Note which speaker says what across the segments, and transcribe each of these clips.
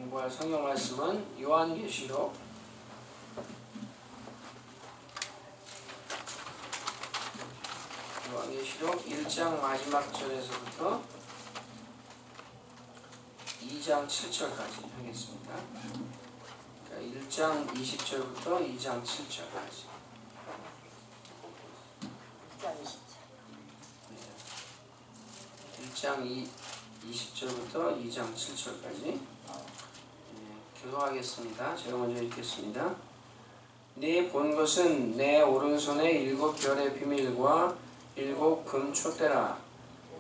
Speaker 1: 공부할 성경 말씀은 요한계시록 1장 마지막 절에서부터 2장 7절까지 하겠습니다. 그러니까 1장 20절부터 2장 7절까지. 1장 20절부터 2장 7절까지 교도하겠습니다. 제가 먼저 읽겠습니다. 네 본 것은 내 오른손에 7별의 비밀과 7 금촛대라.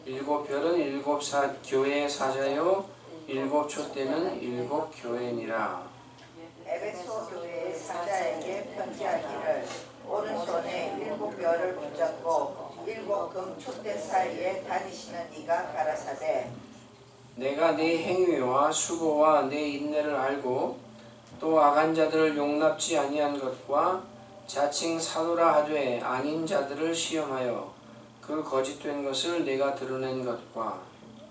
Speaker 1: 7 별은 7 교회의 사자요 7 촛대는 7 교회니라.
Speaker 2: 에베소 교회의 사자에게 편지하기를 오른손에 7 별을 붙잡고 7 금촛대 사이에 다니시는 이가 가라사대
Speaker 1: 내가 네 행위와 수고와 네 인내를 알고 또 악한 자들을 용납지 아니한 것과 자칭 사도라 하되 아닌 자들을 시험하여 그 거짓된 것을 내가 드러낸 것과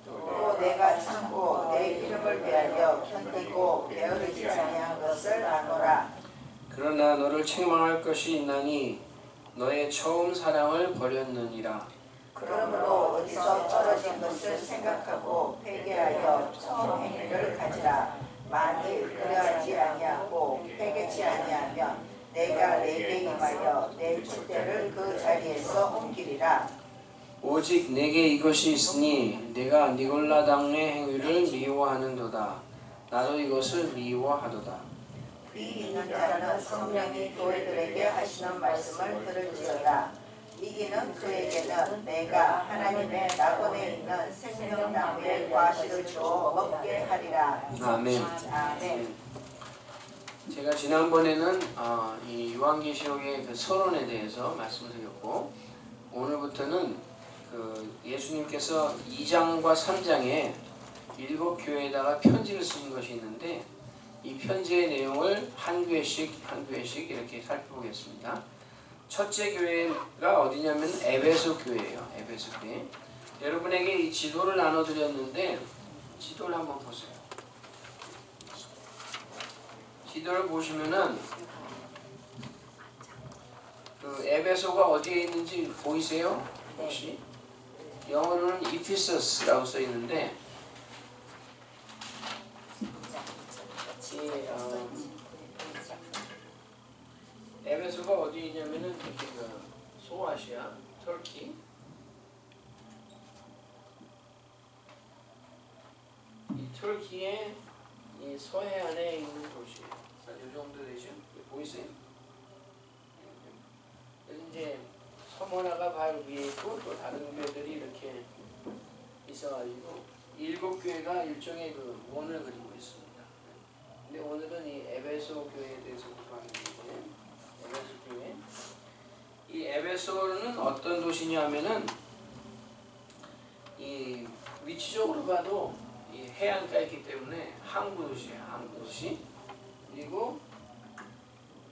Speaker 2: 또 내가 참고 내 이름을 위하여 견디고 게으르지 아니한 것을 아노라.
Speaker 1: 그러나 너를 책망할 것이 있나니 너의 처음 사랑을 버렸느니라.
Speaker 2: 그러므로 어디서 떨어진 것을 생각하고 회개하여 처음 행위를 가지라. 만일 그러하지 아니하고 회개치 아니하면 내가 내게 임하여 내 촛대를 그 자리에서 옮기리라.
Speaker 1: 오직 내게 이것이 있으니 내가 니골라 당의 행위를 미워하는도다. 나도 이것을 미워하도다.
Speaker 2: 귀 있는 자는 성령이 교회들에게 하시는 말씀을 들을지어다. 이기는 그에게는 내가 하나님의 낙원에 있는 생명나무의 과실을 주어 먹게 하리라.
Speaker 1: 아멘.
Speaker 2: 아멘.
Speaker 1: 제가 지난번에는 이 요한계시록의 그 서론에 대해서 말씀을 드렸고, 오늘부터는 그 예수님께서 2장과 3장에 7 교회에다가 편지를 쓰신 것이 있는데, 이 편지의 내용을 한 교회씩 이렇게 살펴보겠습니다. 첫째 교회가 어디냐면 에베소 교회예요. 에베소 교회. 여러분에게 이 지도를 나눠드렸는데, 지도를 한번 보세요. 지도를 보시면은 그 에베소가 어디에 있는지 보이세요? 혹시? 영어로는 이피서스라고 써 있는데, 에베소가 어디에 있냐면은 이렇게 그 소아시아, 터키, 이 터키의 이 서해안에 있는 도시예요. 이 정도 되죠? 보이세요? 여기 이제 섬 하나가 바로 위에 있고 또 다른 교회들이 이렇게 있어가지고 7 교회가 일종의 그 원을 그리고 있습니다. 근데 오늘은 이 에베소 교회에 대해서 공부하게 되는데, 에베소 교회. 이 에베소는 어떤 도시냐면은 이 위치적으로 봐도 이 해안가에 있기 때문에 항구 도시예요. 항구 도시. 그리고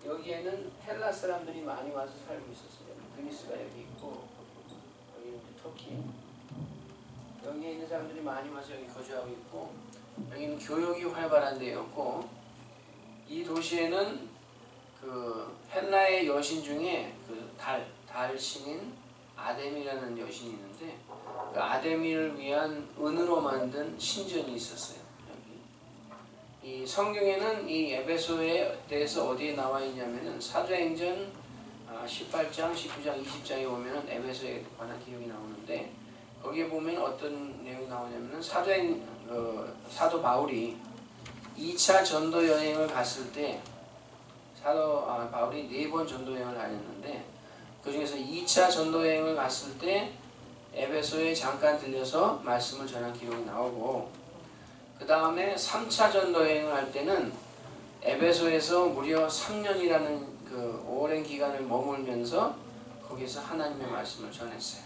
Speaker 1: 여기에는 헬라 사람들이 많이 와서 살고 있었어요. 그리스가 여기 있고, 여기는 터키. 여기에 있는 사람들이 많이 와서 여기 거주하고 있고, 여기는 교역이 활발한 데였고, 이 도시에는 그 헬라의 여신 중에 그 달 신인 아데미라는 여신이 있는데, 그 아데미를 위한 은으로 만든 신전이 있었어요. 여기. 이 성경에는 이 에베소에 대해서 어디에 나와 있냐면은 사도행전 18장, 19장, 20장에 보면은 에베소에 관한 기록이 나오는데, 거기에 보면 어떤 내용이 나오냐면은 사도 바울이 2차 전도 여행을 갔을 때, 바울이 4번 전도 여행을 다녔는데, 그 중에서 2차 전도 여행을 갔을 때 에베소에 잠깐 들려서 말씀을 전한 기록이 나오고, 그 다음에 3차 전도 여행을 할 때는 에베소에서 무려 3년이라는 그 오랜 기간을 머물면서 거기서 하나님의 말씀을 전했어요.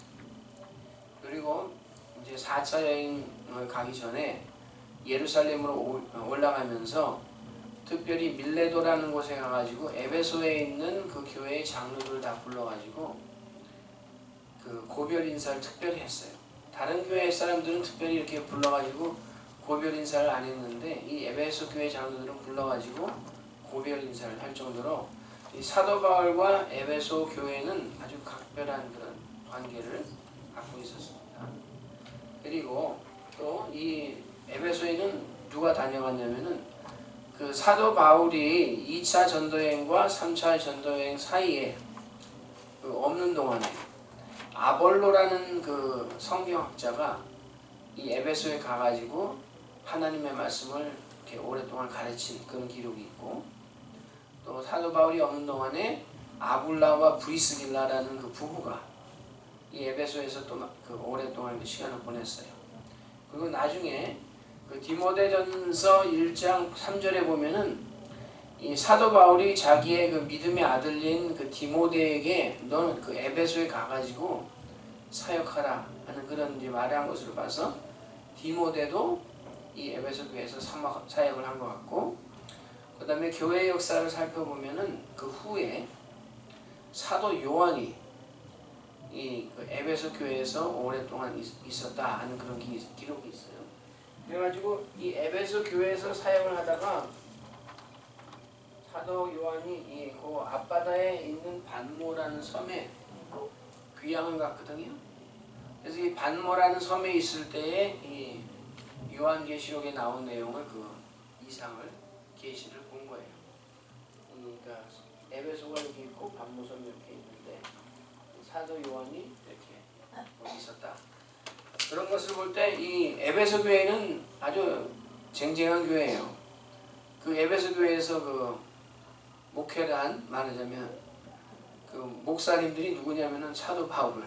Speaker 1: 그리고 이제 4차 여행을 가기 전에 예루살렘으로 올라가면서 특별히 밀레도라는 곳에 가가지고 에베소에 있는 그 교회의 장로들을 다 불러가지고 그 고별 인사를 특별히 했어요. 다른 교회 사람들은 특별히 이렇게 불러가지고 고별 인사를 안 했는데 이 에베소 교회 장로들은 불러가지고 고별 인사를 할 정도로 이 사도 바울과 에베소 교회는 아주 각별한 그런 관계를 갖고 있었습니다. 그리고 또 이 에베소에는 누가 다녀갔냐면은 그 사도 바울이 2차 전도여행과 3차 전도여행 사이에 그 없는 동안에 아볼로라는 그 성경학자가 이 에베소에 가가지고 하나님의 말씀을 이렇게 오랫동안 가르친 그런 기록이 있고, 또 사도 바울이 없는 동안에 아굴라와 브리스길라라는 그 부부가 이 에베소에서 또 그 오랫동안 그 시간을 보냈어요. 그리고 나중에 그 디모데전서 1장 3절에 보면은 이 사도 바울이 자기의 그 믿음의 아들인 그 디모데에게 너는 그 에베소에 가가지고 사역하라 하는 그런 이제 말을 한 것으로 봐서 디모데도 이 에베소 교회에서 사역을 한 것 같고, 그 다음에 교회 역사를 살펴보면은 그 후에 사도 요한이 이 그 에베소 교회에서 오랫동안 있었다 하는 그런 기록이 있어요. 그래가지고 이 에베소 교회에서 사역을 하다가 사도 요한이 이 그 앞바다에 있는 반모라는 섬에 귀향을 갔거든요. 그래서 이 반모라는 섬에 있을 때에 이 요한계시록에 나온 내용을 그 이상을 계시를 본 거예요. 그러니까 에베소가 여기 있고 반모섬이 이렇게 있는데 사도 요한이 이렇게 있었다. 그런 것을 볼 때 이 에베소 교회는 아주 쟁쟁한 교회예요. 그 에베소 교회에서 그 목회를 한, 말하자면 그 목사님들이 누구냐면은 사도 바울,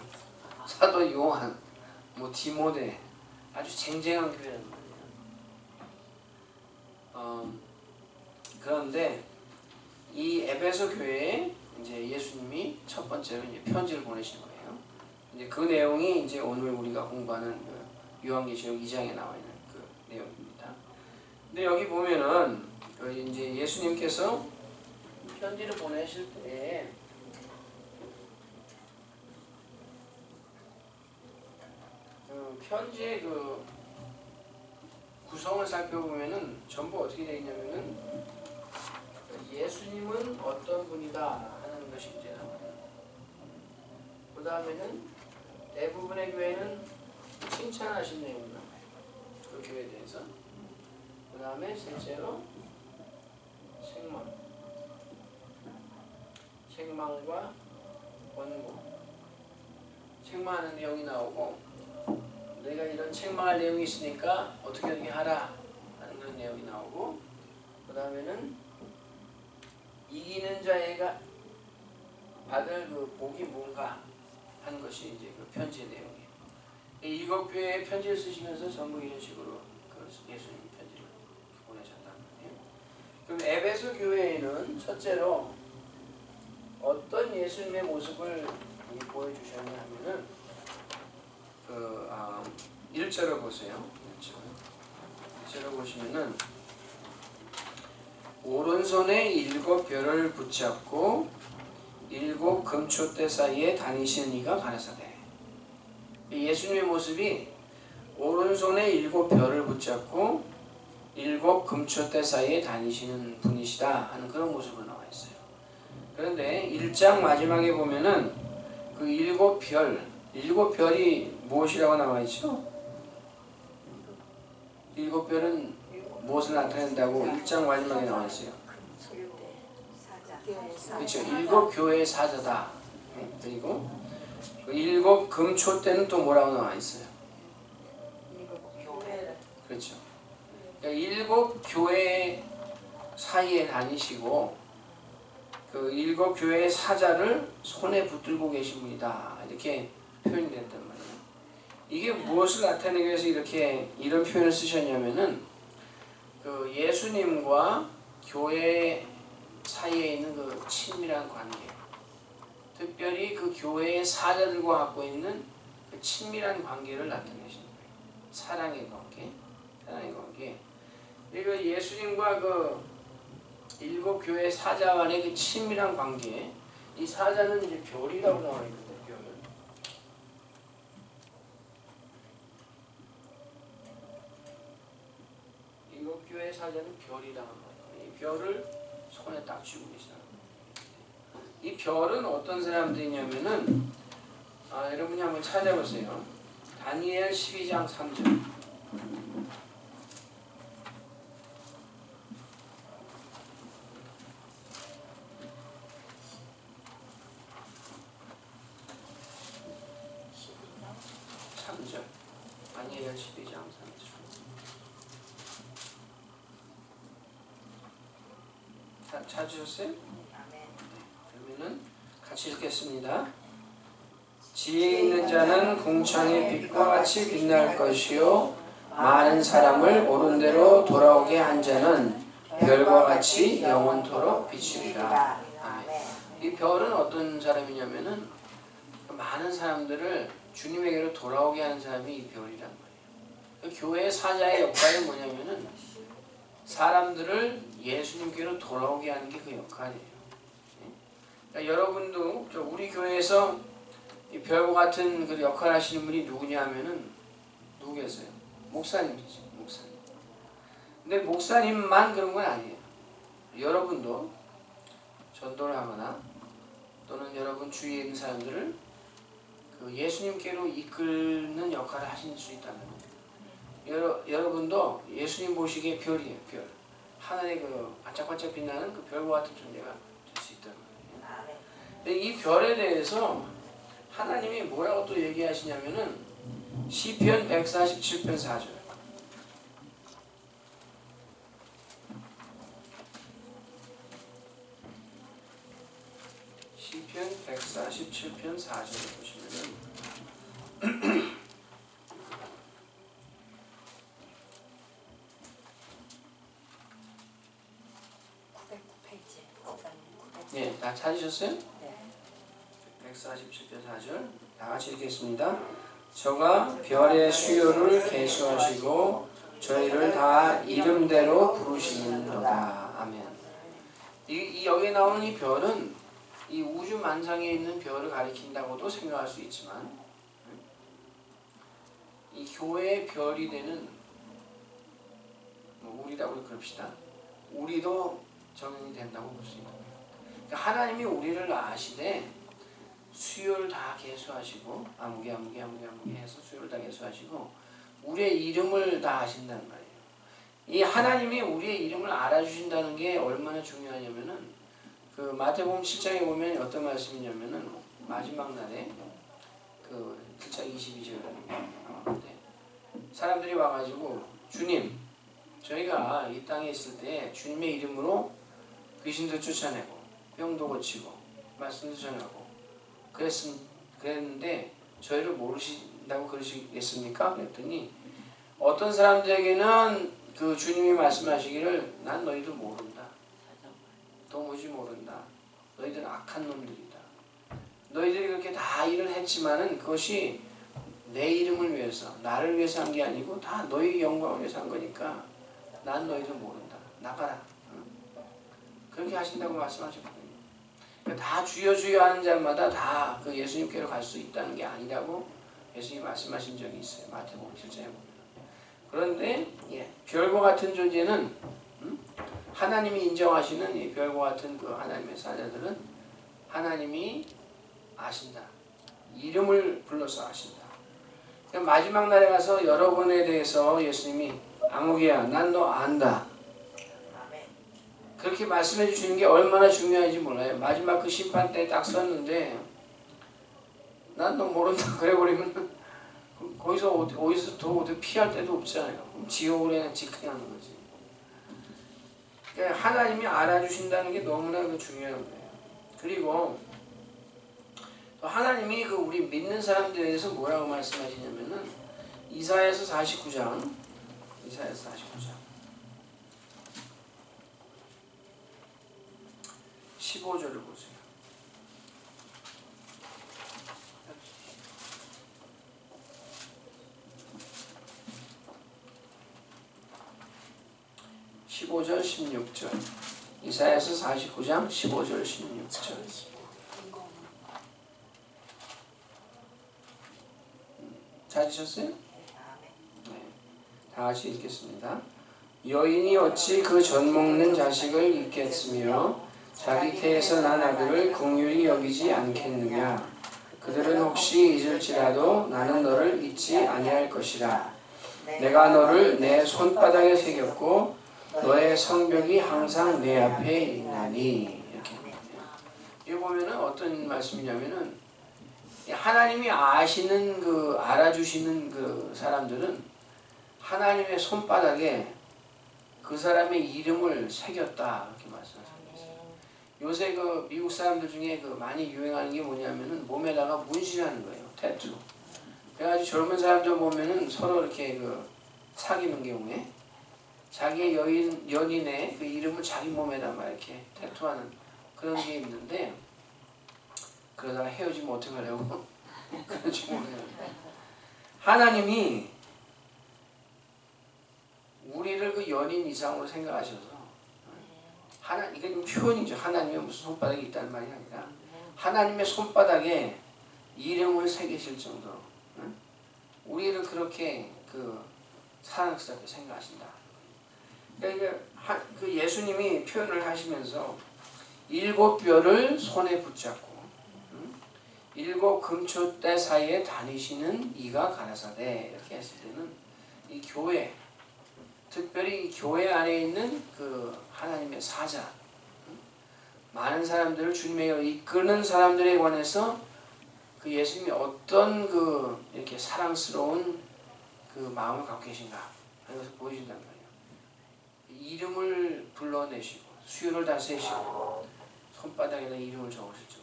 Speaker 1: 사도 요한, 뭐 디모데, 아주 쟁쟁한 교회란 말이에요. 그런데 이 에베소 교회에 이제 예수님이 첫 번째로 이제 편지를 보내신 거예요. 이제 그 내용이 이제 오늘 우리가 공부하는 그 요한계시록 2장에 나와 있는 그 내용입니다. 근데 여기 보면은 그 이제 예수님께서 편지를 보내실 때 그 편지의 그 구성을 살펴보면은 전부 어떻게 되어 있냐면은 예수님은 어떤 분이다 하는 것이 이제 나와요. 그 다음에는 대부분의 교회는 칭찬하신 내용이 나와요. 그 교회에 대해서. 그 다음에 실제로 책망과 권고, 책망하는 내용이 나오고, 내가 이런 책망할 내용이 있으니까 어떻게 하라 하는 그런 내용이 나오고, 그 다음에는 이기는 자애가 받을 그 복이 뭔가 하는 것이 이제 그 편지의 내용이에요. 이 7교회에 편지를 쓰시면서 전부 이런 식으로 그 예수님 편지를 보내셨단 말이에요. 그럼 에베소 교회에는 첫째로 어떤 예수님의 모습을 보여주셨냐 하면은 그 1절을 보세요. 1절을 보시면은 오른손에 7 별을 붙잡고 7 금초대 사이에 다니시는 이가 가라사대. 예수님의 모습이 오른손에 7 별을 붙잡고 7 금초대 사이에 다니시는 분이시다 하는 그런 모습으로 나와 있어요. 그런데 1장 마지막에 보면은 그 7 별이 무엇이라고 나와 있죠? 7 별은 무엇을 나타낸다고 1장 마지막에 나와 있어요. 그렇죠. 7 교회의 사자다. 그리고 그 7 금초대는 또 뭐라고 나와 있어요? 그렇죠. 그러니까 7 교회 사이에 다니시고 그 7 교회의 사자를 손에 붙들고 계신 분이다. 이렇게 표현이 됐단 말이에요. 이게 무엇을 나타내기 위해서 이런 표현을 쓰셨냐면은 그 예수님과 교회 사이에 있는 그 친밀한 관계, 특별히 그 교회의 사자들과 갖고 있는 그 친밀한 관계를 나타내시는 거예요. 사랑의 관계. 그리고 예수님과 그 7 교회 사자 간의 그 친밀한 관계, 이 사자는 이제 별이라고 나와 있거든요. 별은. 교회의 사자는 별이라는 거예요. 이 별을 손에 딱 쥐고 계시다는 거예요. 이 별은 어떤 사람들이냐면은 여러분이 한번 찾아보세요. 다니엘 12장 3절. 다니엘 12장 3절. 찾으셨어요? 그러면은 같이 읽겠습니다. 지혜 있는 자는 궁창의 빛과 같이 빛날 것이요 많은 사람을 옳은 대로 돌아오게 한 자는 별과 같이 영원토록 비추리라. 이 별은 어떤 사람이냐면은 많은 사람들을 주님에게로 돌아오게 하는 사람이 이 별이란 말이에요. 교회의 사자의 역할은 뭐냐면은 사람들을 예수님께로 돌아오게 하는 게 그 역할이에요. 그러니까 여러분도 우리 교회에서 이 별과 같은 그 역할을 하시는 분이 누구냐 하면은 누구겠어요? 목사님이죠. 목사님. 근데 목사님만 그런 건 아니에요. 여러분도 전도를 하거나 또는 여러분 주위에 있는 사람들을 그 예수님께로 이끄는 역할을 하실 수 있다는 거예요. 여러분도 예수님 보시기에 별이에요. 별. 하늘에 그 반짝반짝 빛나는 그 별과 같은 존재가 될 수 있다는 거예요. 근데 이 별에 대해서 하나님이 뭐라고 또 얘기하시냐면은 시편 147편 4절. 시편 147편 4절을 보시면은 네, 다 찾으셨어요?
Speaker 2: 네.
Speaker 1: 147편 4절 다 같이 읽겠습니다. 저가 별의 수요를 계수하시고 저희를 다 이름대로 부르시는도다. 아멘. 이 여기에 나오는 이 별은 이 우주 만상에 있는 별을 가리킨다고도 생각할 수 있지만 이 교회의 별이 되는 우리라고 그럽시다. 우리도 적용이 된다고 볼 수 있다. 그러니까 하나님이 우리를 아시되 수요를 다 계수하시고 아무개 해서 수요를 다 계수하시고 우리의 이름을 다 아신다는 말이에요. 이 하나님이 우리의 이름을 알아주신다는 게 얼마나 중요하냐면은 그 마태복음 7장에 보면 어떤 말씀이냐면은 마지막 날에 그 7장 22절에 사람들이 와가지고 주님 저희가 이 땅에 있을 때 주님의 이름으로 귀신도 쫓아내고 병도 고치고 말씀도 전하고 그랬는데 저희를 모르신다고 그러시겠습니까? 그랬더니 어떤 사람들에게는 그 주님이 말씀하시기를 난 너희들 모른다. 도무지 모른다. 너희들은 악한 놈들이다. 너희들이 그렇게 다 일을 했지만은 그것이 내 이름을 위해서 나를 위해서 한 게 아니고 다 너희 영광을 위해서 한 거니까 난 너희들 모른다. 나가라. 그렇게 하신다고 말씀하셨거든요. 그러니까 다 주여 주여 하는 자마다 다 그 예수님께로 갈 수 있다는 게 아니라고 예수님이 말씀하신 적이 있어요. 마태복음 7장에 보면. 그런데 별과 같은 존재는 하나님이 인정하시는 이 별과 같은 그 하나님의 사자들은 하나님이 아신다. 이름을 불러서 아신다. 그러니까 마지막 날에 가서 여러분에 대해서 예수님이 아무개야 난 너 안다. 그렇게 말씀해 주시는 게 얼마나 중요한지 몰라요. 마지막 그 심판 때 딱 썼는데 난 너 모른다 그래 버리면 거기서 어디서 더 어디 피할 데도 없잖아요. 지옥으로 직행하는 거지. 그러니까 하나님이 알아주신다는 게 너무나 중요한 거예요. 그리고 또 하나님이 그 우리 믿는 사람들에 대해서 뭐라고 말씀하시냐면은 이사야서 49장 15절을 보세요. (15절) (16절) 이사야서 49장 15절 16절 찾으셨어요? 네. 다 같이 읽겠습니다. 여인이 어찌 그 젖 먹는 자식을 잊겠으며 자기 태에서 난 아들을 긍휼히 여기지 않겠느냐. 그들은 혹시 잊을지라도 나는 너를 잊지 아니할 것이라. 내가 너를 내 손바닥에 새겼고 너의 성벽이 항상 내 앞에 있나니. 이렇게 여기 보면은 어떤 말씀이냐면은 하나님이 아시는 그 알아주시는 그 사람들은 하나님의 손바닥에 그 사람의 이름을 새겼다 이렇게 말씀하셨어요. 요새 그 미국 사람들 중에 그 많이 유행하는 게 뭐냐면은 몸에다가 문신하는 거예요. 태투. 그래가지고 젊은 사람들 보면은 서로 이렇게 그 사귀는 경우에 자기의 연인의 그 이름을 자기 몸에다 막 이렇게 태투하는 그런 게 있는데 그러다가 헤어지면 어떡하려고 그런지 모르겠어요. 하나님이 우리를 그 연인 이상으로 생각하셔서 이건 표현이죠. 하나님의 무슨 손바닥이 있다는 말이 아니라 하나님의 손바닥에 이름을 새기실 정도로 우리를 그렇게 그 사랑스럽게 생각하신다. 그러니까 그 예수님이 표현을 하시면서 7뼈를 손에 붙잡고 7 금초대 사이에 다니시는 이가 가라사대 이렇게 했을 때는 이 교회 특별히 교회 안에 있는 그 하나님의 사자 많은 사람들을 주님의 이끄는 사람들에 관해서 그 예수님이 어떤 그 이렇게 사랑스러운 그 마음을 갖고 계신가 하는 것을 보여준단 말이에요. 이름을 불러내시고 수요를 다 세시고 손바닥에다 이름을 적으실 정도.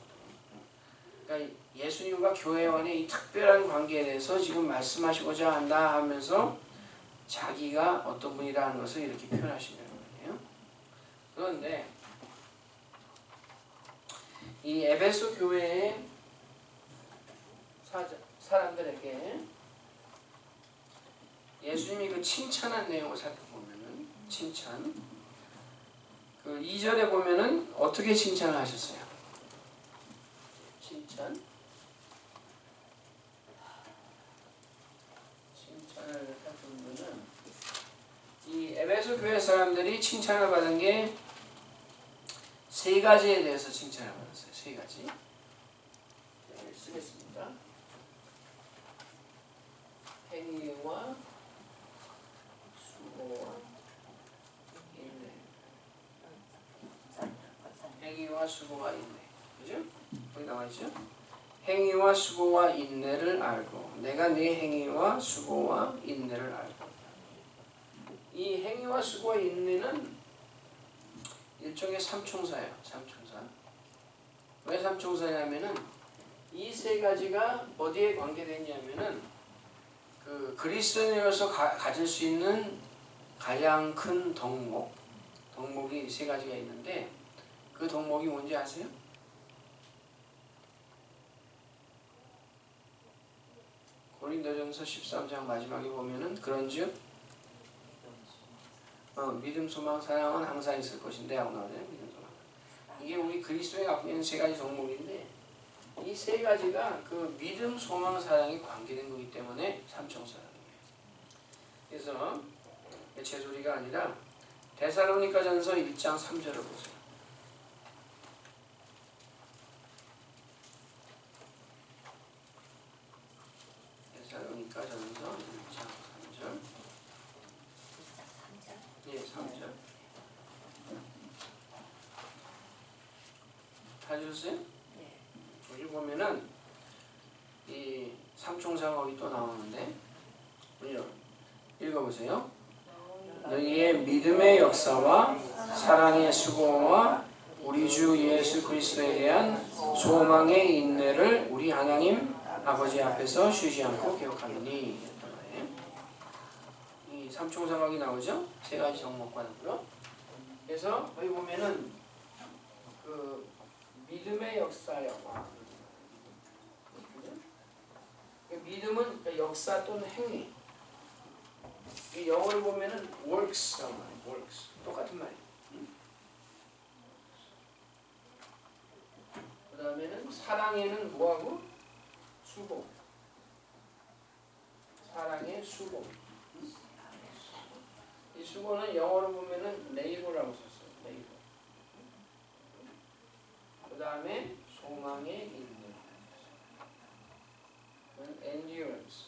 Speaker 1: 그러니까 예수님과 교회 안의 이 특별한 관계에 대해서 지금 말씀하시고자 한다 하면서 자기가 어떤 분이라는 것을 이렇게 표현하시는 거예요. 그런데 이 에베소 교회의 사람들에게 예수님이 그 칭찬한 내용을 살펴보면은 칭찬 그 2절에 보면은 어떻게 칭찬을 하셨어요? 칭찬을 살펴보면은 이 에베소 교회 사람들이 칭찬을 받은 게 세 가지에 대해서 칭찬을 받았어요. 세 가지. 네, 쓰겠습니다. 행위와 수고와 인내. 행위와 수고와 인내. 그죠? 거기 나와 있죠? 행위와 수고와 인내를 알고 내가 네 행위와 수고와 인내를 알고. 이 행위와 수고와 인내는 일종의 삼총사예요. 삼총사. 왜 삼총사냐면은 이 세 가지가 어디에 관계되냐면은 그 그리스도인으로서 가질 수 있는 가장 큰 덕목이 세 가지가 있는데 그 덕목이 뭔지 아세요? 고린도전서 13장 마지막에 보면은 그런즉 믿음, 소망, 사랑은 항상 있을 것인데 하고 나오네요. 믿음, 소망. 이게 우리 그리스도에 갖고 있는 세 가지 덕목인데 이 세 가지가 그 믿음, 소망, 사랑이 관계된 거기 때문에 삼총사라는 거예요. 그래서 제 소리가 아니라 데살로니가전서 1장 3절을 보세요. 데살로니가전서 1장 3절. 예, 3절. 찾으셨어요? 여기 보면은 이 삼총사가 거기 또 나오는데 읽어보세요. 너희의 믿음의 역사와 사랑의 수고와 우리 주 예수 그리스도에 대한 소망의 인내를 우리 하나님 아버지 앞에서 쉬지 않고 기억하느니. 이 삼총사각이 나오죠? 세 가지 덕목과 더불어. 그래서 여기 보면은 그 믿음의 역사요. 믿음은 역사 또는 행위. 이 영어를 보면은 works 똑같은 말이에요. 그 다음에는 사랑에는 뭐하고? 수고. 사랑의 수고. 이 수고는 영어로 보면은 labor라고 썼어요. labor. 그 다음에 소망의 인내. endurance.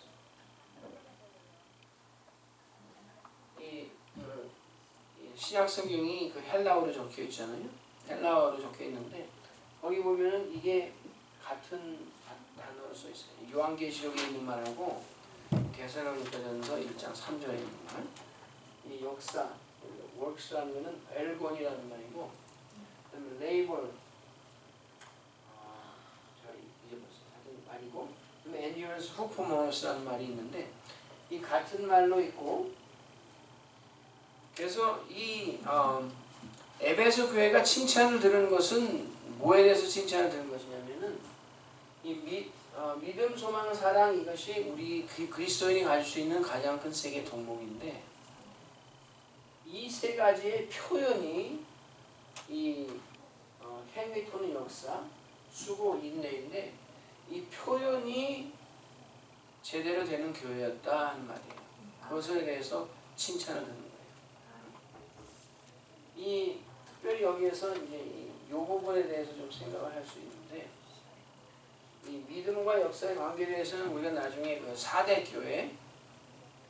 Speaker 1: 이 신약 성경이 그 헬라어로 적혀 있잖아요. 헬라어로 적혀 있는데 거기 보면은 이게 같은 단어로 써 있어요. 요한계시록에 있는 말하고 데살로니가전서 1장 3절에 있는 말. 이 역사, works라는 거는 엘곤이라는 말이고, 그다음에 labor, 이제 무슨 다른 말이고, 그다음에 endurance, performance라는 말이 있는데 이 같은 말로 있고, 그래서 이 에베소 교회가 칭찬을 들은 것은 뭐에 대해서 칭찬을 들은 것이냐면은 이 믿음, 소망, 사랑 이것이 우리 그리스도인이 가질 수 있는 가장 큰 세계 덕목인데 이 세 가지의 표현이 이 행위 또는 역사, 수고, 인내인데 이 표현이 제대로 되는 교회였다 하는 말이에요. 그것에 대해서 칭찬을 듣는 거예요. 이 특별히 여기에서 이제 이 부분에 대해서 좀 생각을 할 수 있는데 이 믿음과 역사의 관계에 대해서는 우리가 나중에 그 4대 교회,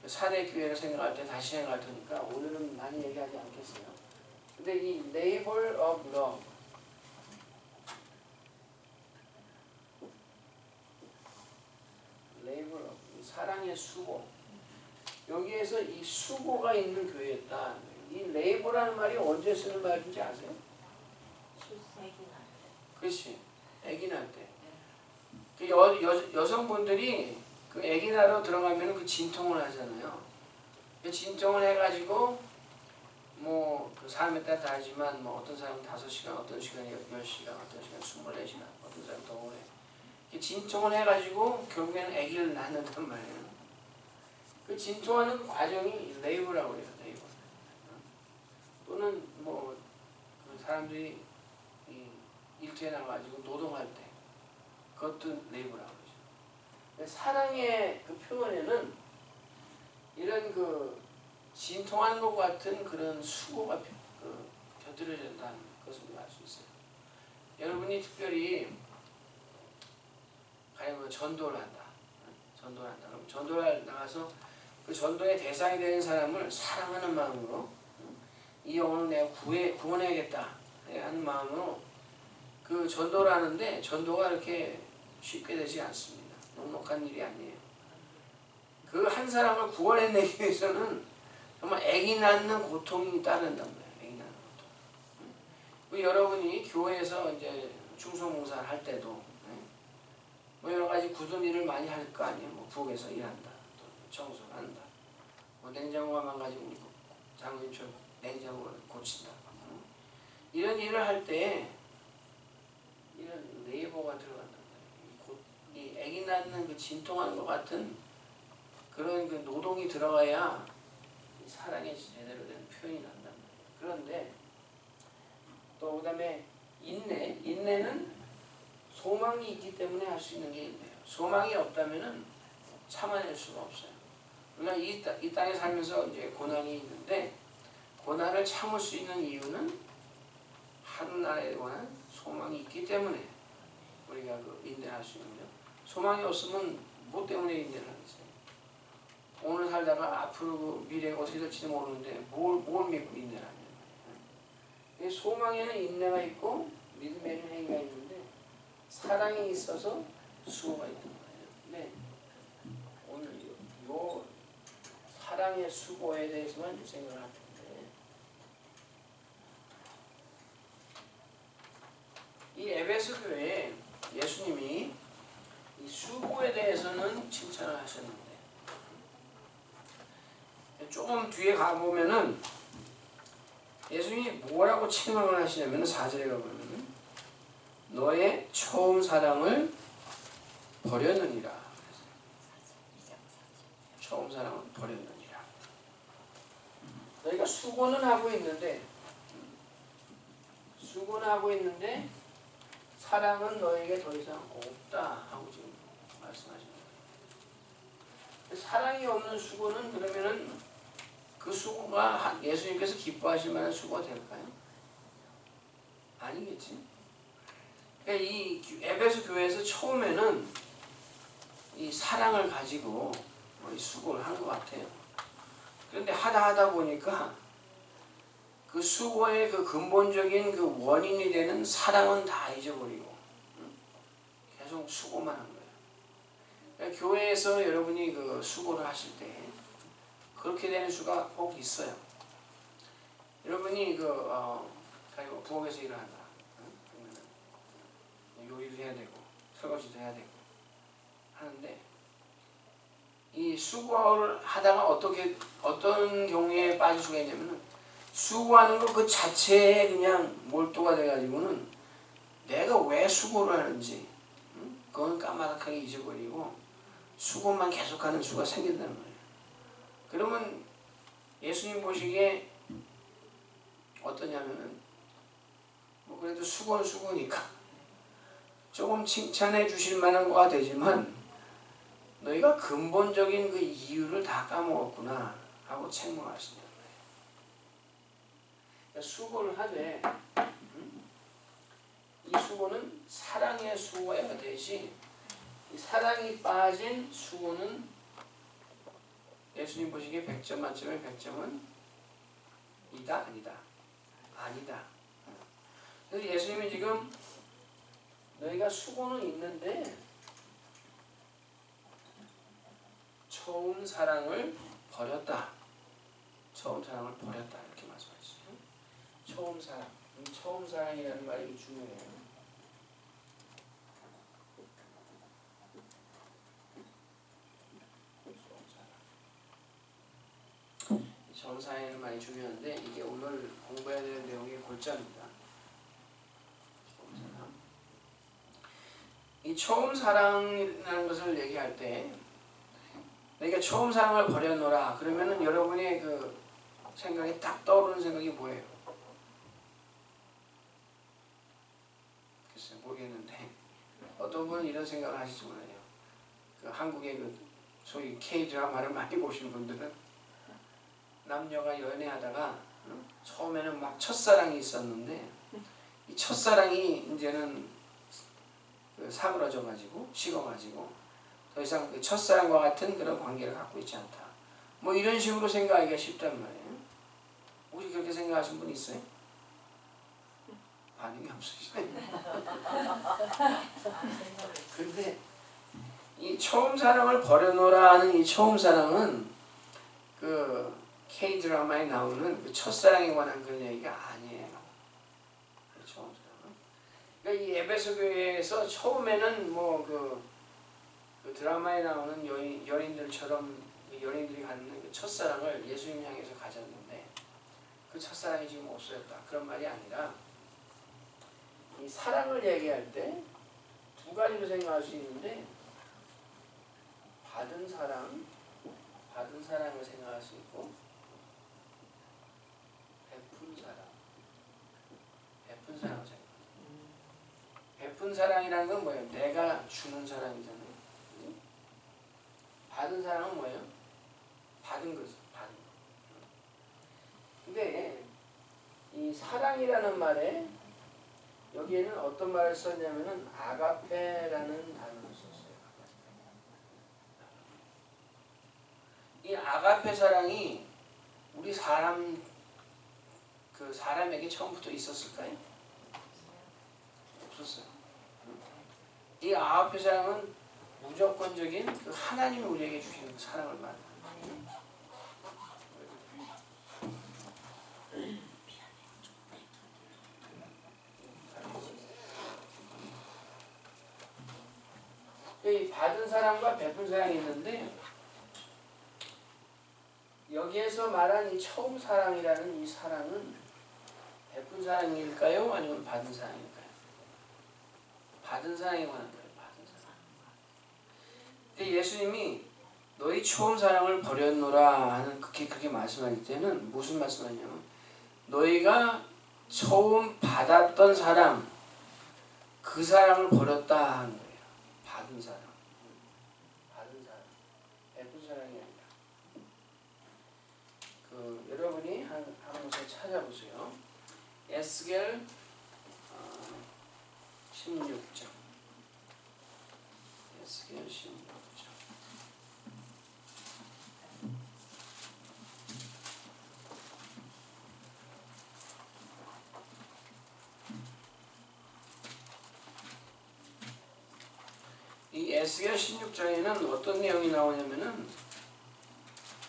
Speaker 1: 4대 교회를 생각할 때 다시 생각할 테니까 오늘은 많이 얘기하지 않겠어요. 근데 이 labor of love, labor of 사랑의 수고, 여기에서 이 수고가 있는 교회였다. 이 labor라는 말이 언제 쓰는 말인지 아세요? 그렇지. 아기 낳을 때. 그 여성분들이 그 아기 낳으러 들어가면 그 진통을 하잖아요. 그 진통을 해가지고 그 사람에 따라 다르지만 어떤 사람은 5시간, 어떤 시간이 10시간, 어떤 시간 24시간, 어떤 사람은 더 오래. 진통을 해가지고 결국에는 아기를 낳는단 말이에요. 그 진통하는 그 과정이 레이버라고 해요. 레이버. 또는 그 사람들이 일터에 나가지고 노동할 때 그것도 레이버라고 그러죠. 사랑의 그 표현에는 이런 그 진통하는 것 같은 그런 수고가 곁들여진다는 것을 알 수 있어요. 여러분이 특별히 가령 전도를 한다. 전도를 한다. 그럼 전도를 나가서 그 전도의 대상이 되는 사람을 사랑하는 마음으로 이 영혼을 내가 구원해야겠다 하는 마음으로 그 전도를 하는데 전도가 이렇게 쉽게 되지 않습니다. 넉넉한 일이 아니에요. 그 한 사람을 구원해내기 위해서는 정말 애기 낳는 고통이 따른단 말이에요. 애기 낳는 고통. 여러분이 교회에서 이제 충성봉사를 할 때도 여러 가지 굳은 일을 많이 할 거 아니에요. 부엌에서 일한다, 또 청소를 한다, 냉장고가 망가지고 장모님처럼 냉장고를 고친다. 이런 일을 할 때 이런 레이버가 들어간단 말이에요. 이 애기 낳는 그 진통하는 것 같은 그런 그 노동이 들어가야 사랑의 제대로 된 표현이 난단 말이에요. 그런데 또 그다음에 인내는 소망이 있기 때문에 할 수 있는 게 있네요. 소망이 없다면은 참아낼 수가 없어요. 우리가 이 땅에 살면서 이제 고난이 있는데 고난을 참을 수 있는 이유는 하늘나라에 관한 소망이 있기 때문에 우리가 그 인내할 수 있는 거죠. 소망이 없으면 뭐 때문에 인내를 하겠어요? 오늘 살다가 앞으로 그 미래가 어떻게 될지 모르는데 뭘 믿고 인내를 하냐. 소망에는 인내가 있고 믿음에는 행위가 있는데 사랑이 있어서 수고가 있는 거예요. 근데 오늘 요 사랑의 수고에 대해서만 생각을 할 텐데 이 에베소 교회에 예수님이 이 수고에 대해서는 칭찬을 하셨는데 조금 뒤에 가보면은 예수님이 뭐라고 책망을 하시냐면 4절에 가보면 너의 처음 사랑을 버렸느니라. 처음 사랑을 버렸느니라. 너희가 수고는 하고 있는데 사랑은 너에게 더 이상 없다 하고 지금 말씀하십니다. 사랑이 없는 수고는 그러면은 그 수고가 예수님께서 기뻐하실 만한 수고가 될까요? 아니겠지. 그러니까 이 에베소 교회에서 처음에는 이 사랑을 가지고 이 수고를 한 것 같아요. 그런데 하다 보니까 그 수고의 그 근본적인 그 원인이 되는 사랑은 다 잊어버리고 계속 수고만 한 거예요. 그러니까 교회에서 여러분이 그 수고를 하실 때 그렇게 되는 수가 꼭 있어요. 여러분이 부엌에서 일을 한다. 그러면 요리도 해야 되고 설거지도 해야 되고 하는데 이 수고를 하다가 어떤 경우에 빠질 수가 있냐면은 수고하는 것 그 자체에 그냥 몰두가 돼가지고는 내가 왜 수고를 하는지 그건 까마득하게 잊어버리고 수고만 계속하는 수가 생긴다는 거예요. 그러면 예수님 보시기에 어떠냐면은 뭐 그래도 수고는 수고니까 조금 칭찬해 주실 만한 거가 되지만 너희가 근본적인 그 이유를 다 까먹었구나 하고 책망하시는 거예요. 그러니까 수고를 하되 이 수고는 사랑의 수고여야 되지 이 사랑이 빠진 수고는 예수님 보시기에 100점 만점에 100점은 이다 아니다. 아니다. 그래서 예수님이 지금 너희가 수고는 있는데 처음 사랑을 버렸다. 처음 사랑을 버렸다. 이렇게 말씀하시죠. 처음 사랑. 처음 사랑이라는 말이 중요해요. 처음 사랑이라는 말이 중요한데 이게 오늘 공부해야 되는 내용의 골자입니다. 처음 사랑. 이 처음 사랑이라는 것을 얘기할 때 내가 처음 사랑을 버려놓으라. 그러면은 여러분의 그 생각이 딱 떠오르는 생각이 뭐예요? 글쎄 모르겠는데 어떤 분은 이런 생각을 하실지 몰라요. 그 한국의 그 소위 K 드라마를 많이 보시는 분들은 남녀가 연애하다가 처음에는 막 첫사랑이 있었는데 이 첫사랑이 이제는 그 사그러져가지고 식어가지고 더 이상 그 첫사랑과 같은 그런 관계를 갖고 있지 않다. 뭐 이런 식으로 생각하기가 쉽단 말이에요. 혹시 그렇게 생각하신 분 있어요? 반응이 없으시네. 근데 이 처음 사랑을 버려놓으라 하는 이 처음 사랑은 그 K-드라마에 나오는 그 첫사랑에 관한 그런 얘기가 아니에요. 처음 사랑은. 그러니까 이 에베소 교회에서 처음에는 뭐 그 드라마에 나오는 연인들처럼 연인들이 갖는 그 첫사랑을 예수님 향해서 가졌는데 그 첫사랑이 지금 없어졌다. 그런 말이 아니라 이 사랑을 얘기할 때 두 가지로 생각할 수 있는데 받은 사랑을 생각할 수 있고 베푼 사랑을 생각합니다. 베푼 사랑이라는 건 뭐예요? 내가 주는 사랑이잖아요. 받은 사랑은 뭐예요? 받은 거죠. 받은 거. 근데 이 사랑이라는 말에 여기에는 어떤 말을 썼냐면은 아가페라는 단어를 썼어요. 이 아가페 사랑이 우리 사람에게 처음부터 있었을까요? 없었어요. 이 아가페 사랑은 무조건적인 그 하나님이 우리에게 주시는 사랑을 말합니다. 이 받은 사랑과 베푼 사랑이 있는데 여기에서 말한 이 처음 사랑이라는 이 사랑은 베푼 사랑일까요? 아니면 받은 사랑일까요? 받은 사랑에 관한 거예요. 받은 사랑. 근데 예수님이 너희 처음 사랑을 버렸노라 하는 그렇게 말씀할 때는 무슨 말씀하냐면 너희가 처음 받았던 사랑 그 사랑을 버렸다 하는 거예요. 받은 사랑. 베푼 사랑이 아니라. 여러분이 한 곳에 찾아보세요. 에스겔 16장. 에스겔 16장. 이 에스겔 16장에는 어떤 내용이 나오냐면은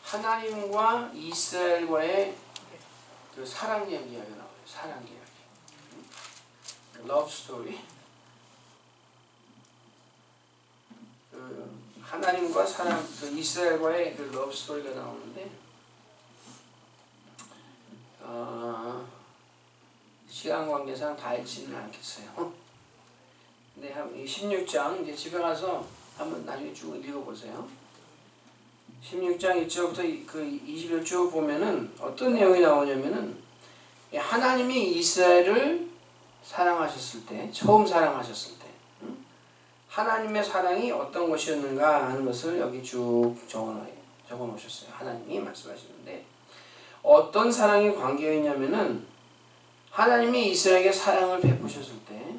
Speaker 1: 하나님과 이스라엘과의 그 사랑 이야기가 나와요. 사랑 이야기. 러브 스토리. 그 하나님과 사랑, 그 이스라엘과의 그 러브 스토리가 나오는데 시간 관계상 다 읽지는 않겠어요. 근데 16장 이제 집에 가서 한번 나중에 쭉 읽어보세요. 16장 1절부터 그 20절 쭉 보면은 어떤 내용이 나오냐면은 하나님이 이스라엘을 사랑하셨을 때, 처음 사랑하셨을 때, 하나님의 사랑이 어떤 것이었는가 하는 것을 여기 쭉 적어 놓으셨어요. 하나님이 말씀하시는데 어떤 사랑이 관계였냐면은 하나님이 이스라엘에게 사랑을 베푸셨을 때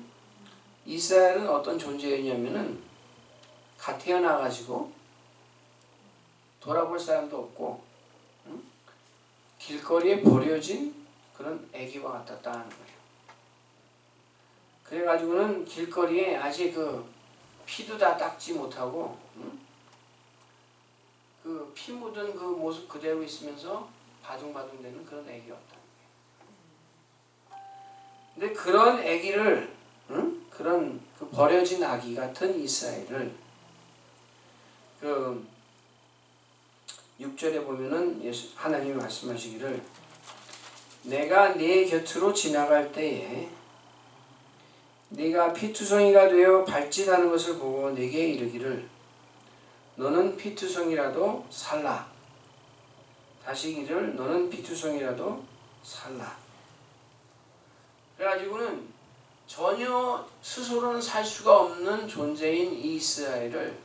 Speaker 1: 이스라엘은 어떤 존재였냐면은 갓 태어나가지고 돌아볼 사람도 없고 길거리에 버려진 그런 애기와 같았다는 거예요. 그래가지고는 길거리에 아직 그 피도 다 닦지 못하고 그 피 묻은 그 모습 그대로 있으면서 바둥바둥대는 그런 애기였다는 거예요. 근데 그런 애기를 그런 그 버려진 아기 같은 이스라엘을 그 6절에 보면은 하나님이 말씀하시기를 내가 네 곁으로 지나갈 때에 네가 피투성이가 되어 발짓하는 것을 보고 네게 이르기를 너는 피투성이라도 살라. 다시 이르기를 너는 피투성이라도 살라. 그래가지고는 전혀 스스로는 살 수가 없는 존재인 이 이스라엘을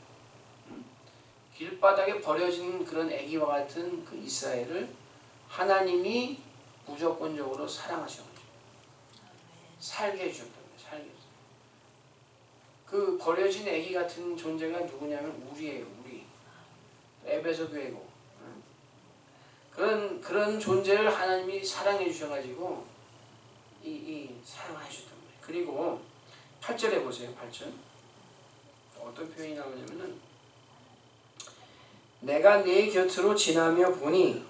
Speaker 1: 길바닥에 버려진 그런 애기와 같은 그 이스라엘을 하나님이 무조건적으로 사랑하셔 가지고 살게 해주셨다는 거예요. 살게 해주셨어요. 그 버려진 애기 같은 존재가 누구냐면 우리예요. 우리. 에베소 교회고. 그런 존재를 하나님이 사랑해 주셔가지고 사랑해 주셨단 말이에요. 그리고 8절에 보세요. 8절. 어떤 표현이 나오냐면은 내가 네 곁으로 지나며 보니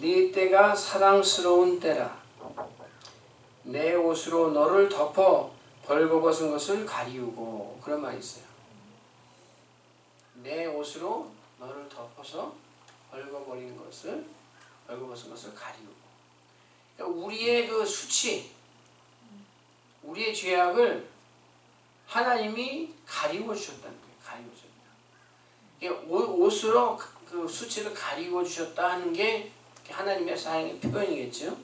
Speaker 1: 네 때가 사랑스러운 때라. 내 옷으로 너를 덮어 벌거벗은 것을 가리우고. 그런 말이 있어요. 내 옷으로 너를 덮어서 벌거벗은 것을 가리우고. 그러니까 우리의 그 수치, 우리의 죄악을 하나님이 가리워 주셨다는 거예요. 가리워 주셨다. 옷으로 그 수치를 가리워 주셨다 하는 게 하나님의 사랑의 표현이겠죠.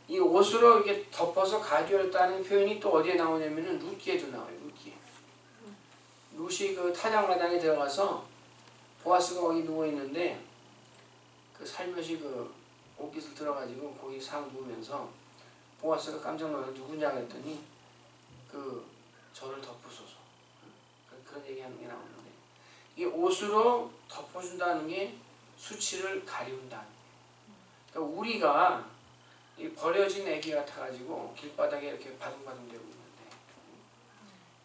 Speaker 1: 이 옷으로 이렇게 덮어서 가리웠다는 표현이 또 어디에 나오냐면은 룻기에도 나와요. 룻기에. 룻이 그 타작마당에 들어가서 보아스가 거기 누워 있는데 그 살며시 그 옷깃을 들어가지고 거기 상 누우면서 보아스가 깜짝 놀라서 누구냐 그랬더니 그 저를 덮으소서. 그런 얘기하는 게 나오는데 이 옷으로 덮어준다는 게 수치를 가리운다는 거예요. 그러니까 우리가 이 버려진 애기 같아가지고 길바닥에 이렇게 바둥바둥대고 있는데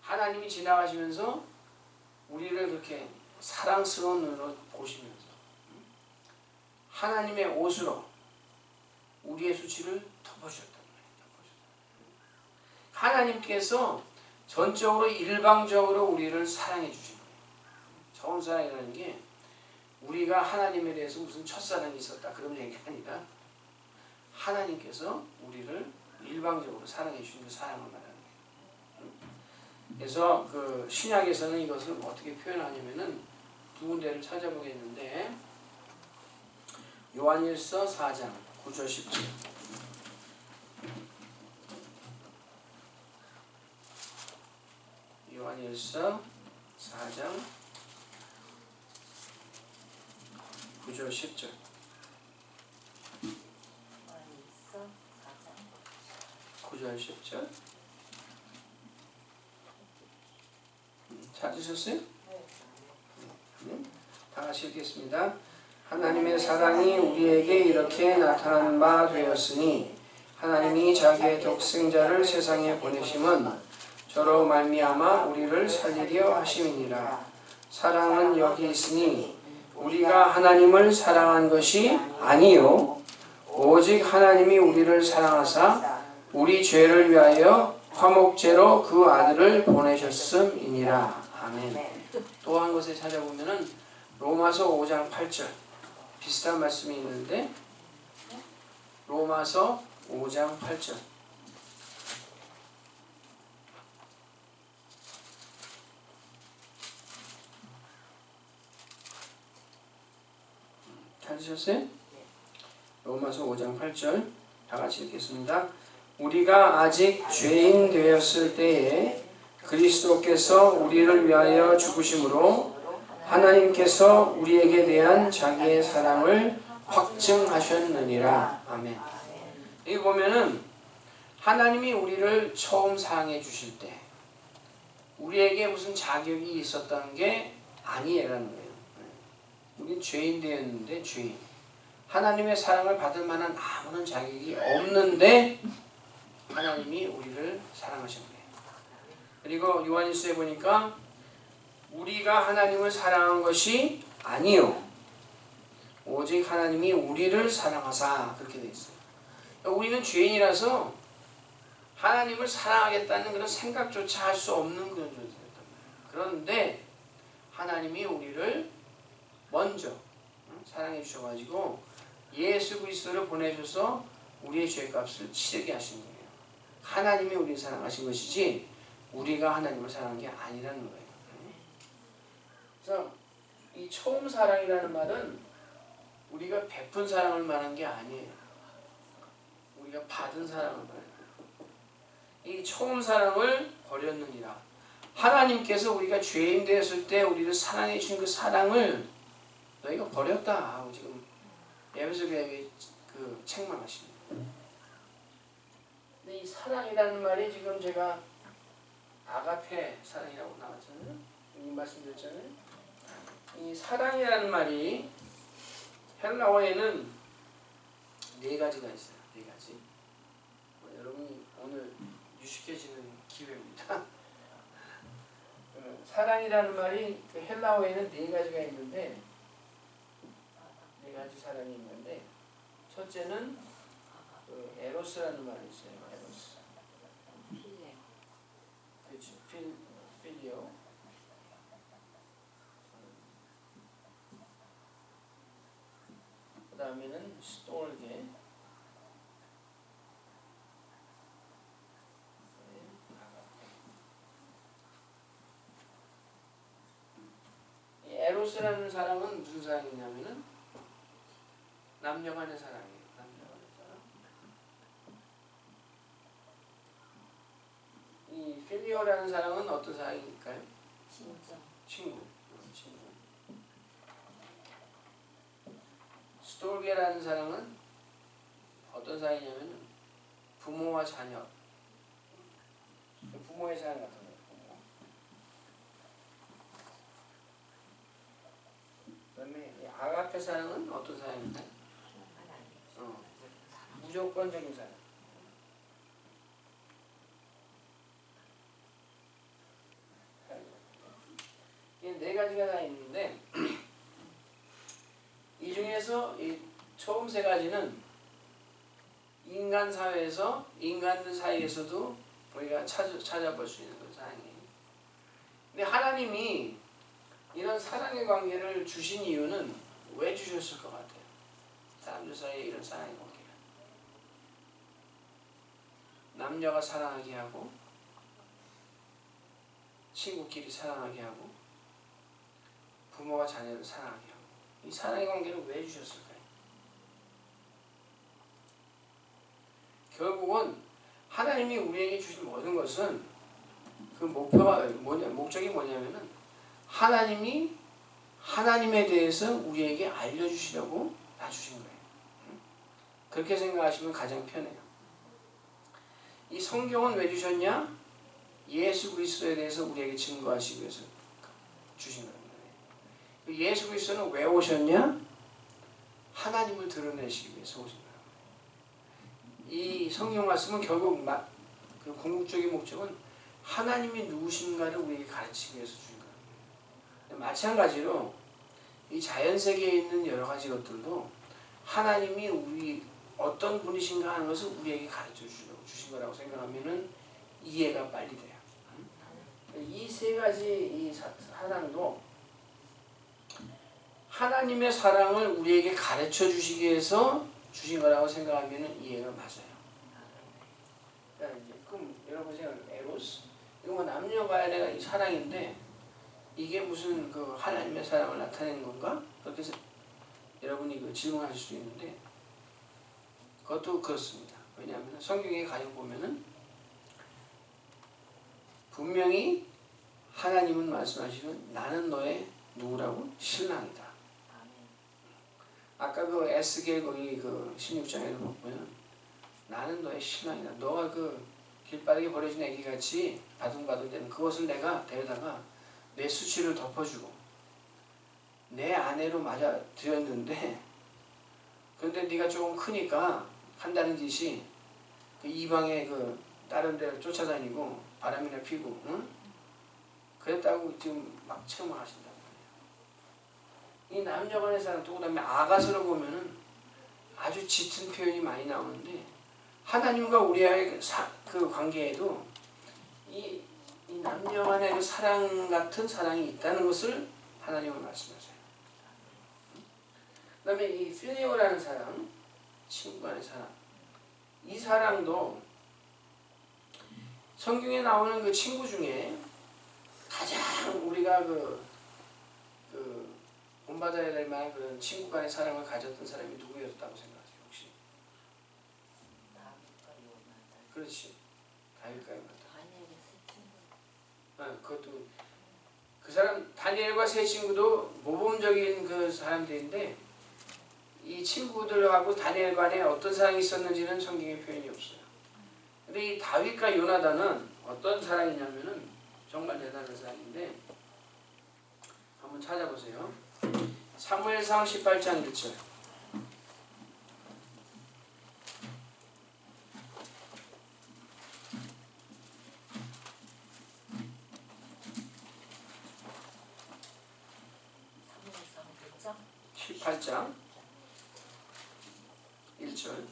Speaker 1: 하나님이 지나가시면서 우리를 그렇게 사랑스러운 눈으로 보시면서 하나님의 옷으로 우리의 수치를 덮어주셨다는 거예요. 하나님께서 전적으로 일방적으로 우리를 사랑해 주신 거예요. 처음 사랑이라는 게 우리가 하나님에 대해서 무슨 첫사랑이 있었다 그런 얘기가 아니라 하나님께서 우리를 일방적으로 사랑해 주신 그 사랑을 말하는 거예요. 그래서 그 신약에서는 이것을 어떻게 표현하냐면은 두 군데를 찾아보겠는데 요한일서 4장 9절 10절 요한일서 4장 9절 10절 9절 10절. 찾으셨어요? 네. 다 같이 읽겠습니다. 하나님의 사랑이 우리에게 이렇게 나타난 바 되었으니 하나님이 자기의 독생자를 세상에 보내심은 저로 말미암아 우리를 살리려 하심이니라. 사랑은 여기 있으니 우리가 하나님을 사랑한 것이 아니요 오직 하나님이 우리를 사랑하사 우리 죄를 위하여 화목제로 그 아들을 보내셨음이니라. 아멘. 또 한 곳에 찾아보면은 로마서 5장 8절 비슷한 말씀이 있는데 로마서 5장 8절 찾으셨어요? 로마서 5장 8절 다 같이 읽겠습니다. 우리가 아직 죄인 되었을 때에 그리스도께서 우리를 위하여 죽으심으로 하나님께서 우리에게 대한 자기의 사랑을 확증하셨느니라. 아멘. 여기 보면은 하나님이 우리를 처음 사랑해 주실 때 우리에게 무슨 자격이 있었다는 게 아니라는 거예요. 우린 죄인 되었는데 죄인. 하나님의 사랑을 받을 만한 아무런 자격이 없는데 하나님이 우리를 사랑하신 거예요. 그리고 요한일서에 보니까 우리가 하나님을 사랑한 것이 아니요 오직 하나님이 우리를 사랑하사 그렇게 돼 있어요. 우리는 죄인이라서 하나님을 사랑하겠다는 그런 생각조차 할 수 없는 그런 존재였단 말이에요. 그런데 하나님이 우리를 먼저 사랑해 주셔가지고 예수 그리스도를 보내셔서 우리의 죄값을 치르게 하신 거예요. 하나님이 우리를 사랑하신 것이지 우리가 하나님을 사랑한 게 아니라는 거예요. 그래서 이 처음 사랑이라는 말은 우리가 베푼 사랑을 말한 게 아니에요. 우리가 받은 사랑을 말해요. 이 처음 사랑을 버렸느니라. 하나님께서 우리가 죄인 되었을 때 우리를 사랑해 주신 그 사랑을 너희가 버렸다 하고 지금 에베소 교회에 그 책망하십니다. 근데 이 사랑이라는 말이 지금 제가 아가페 사랑이라고 나왔잖아요. 이 말씀드렸잖아요. 이 사랑이라는 말이 헬라어에는 네 가지가 있어요. 네 가지. 여러분이 오늘 유식해지는 기회입니다. 사랑이라는 말이 그 헬라어에는 네 가지가 있는데 네 가지 사랑이 있는데 첫째는 그 에로스라는 말이 있어요. 에로스. 그렇죠. 필리오. 그 다음에는 스톨게. 에로스라는 사랑은 무슨 사랑이냐면은 남녀 간의 사랑이에요. 남녀 간의 사랑. 이 필리오라는 사랑은 어떤 사랑일까요? 친구. 스톨게라는 사랑은 어떤 사랑이냐면은 부모와 자녀. 부모의 사랑 같은 거예요. 그다음에 이 아가페 사랑은 어떤 사랑인가요? 무조건적인 사랑. 이 네 가지가 다 있는데 이 중에서 이 처음 세 가지는 인간 사회에서 인간들 사이에서도 우리가 찾아볼 수 있는 그 사랑이에요. 근데 하나님이 이런 사랑의 관계를 주신 이유는 왜 주셨을 것 같아요? 사람들 사이에 이런 사랑의 관계를 남녀가 사랑하게 하고 친구끼리 사랑하게 하고 부모가 자녀를 사랑하게 하고 이 사랑의 관계를 왜 주셨을까요? 결국은 하나님이 우리에게 주신 모든 것은 그 목적이 뭐냐면은 하나님이 하나님에 대해서 우리에게 알려주시려고 다 주신 거예요. 그렇게 생각하시면 가장 편해요. 이 성경은 왜 주셨냐? 예수 그리스도에 대해서 우리에게 증거하시기 위해서 주신 거예요. 예수 그리스도는 왜 오셨냐? 하나님을 드러내시기 위해서 오신 거예요. 이 성경 말씀은 결국 그 궁극적인 목적은 하나님이 누구신가를 우리에게 가르치기 위해서 주신 거예요. 마찬가지로 이 자연 세계에 있는 여러 가지 것들도 하나님이 우리 어떤 분이신가 하는 것을 우리에게 가르쳐 주신 거라고 생각하면은 이해가 빨리 돼요. 이 세 가지 이 사랑도 하나님의 사랑을 우리에게 가르쳐 주시기 위해서 주신 거라고 생각하면은 이해가 맞아요. 그러니까 이제 그럼 여러분 생각해 에로스 이거 뭐 남녀 간의 사랑인데 이게 무슨 그 하나님의 사랑을 나타내는 건가? 그렇게 해서 여러분이 그 질문하실 수 있는데 그것도 그렇습니다. 왜냐하면 성경에 가려 보면은 분명히 하나님은 말씀하시는 나는 너의 누구라고? 신랑이다. 아까 그 에스겔 거기 그 16장에도 보면 나는 너의 신랑이다. 너가 그 길바닥에 버려진 애기같이 바둥바둥 되는 그것을 내가 데려다가 내 수치를 덮어주고 내 아내로 맞아 들였는데 그런데 네가 조금 크니까 한다는 짓이 그 이방의 그 다른 데를 쫓아다니고 바람이나 피고 응? 그랬다고 지금 막 체험하신단 말이에요. 이 남녀간의 사랑 또 그다음에 아가서로 보면은 아주 짙은 표현이 많이 나오는데 하나님과 우리와의 그 관계에도 이 남녀간의 그 사랑 같은 사랑이 있다는 것을 하나님은 말씀하세요. 그 다음에 이 필리오라는 사랑, 친구간의 사랑, 이 사랑도 성경에 나오는 그 친구 중에 가장 우리가 그 본받아야 될 만한 그런 친구간의 사랑을 가졌던 사람이 누구였다고 생각하세요? 혹시? 그렇지. 다윗과 요나단. 그것도 그 사람 다니엘과 세 친구도 모범적인 그 사람들인데 이 친구들하고 다니엘 간에 어떤 사랑이 있었는지는 성경에 표현이 없어요. 근데 이 다윗과 요나단은 어떤 사랑이냐면은 정말 대단한 사랑인데 한번 찾아보세요. 사무엘상 18장 1절.
Speaker 2: 장
Speaker 1: 18장 1절.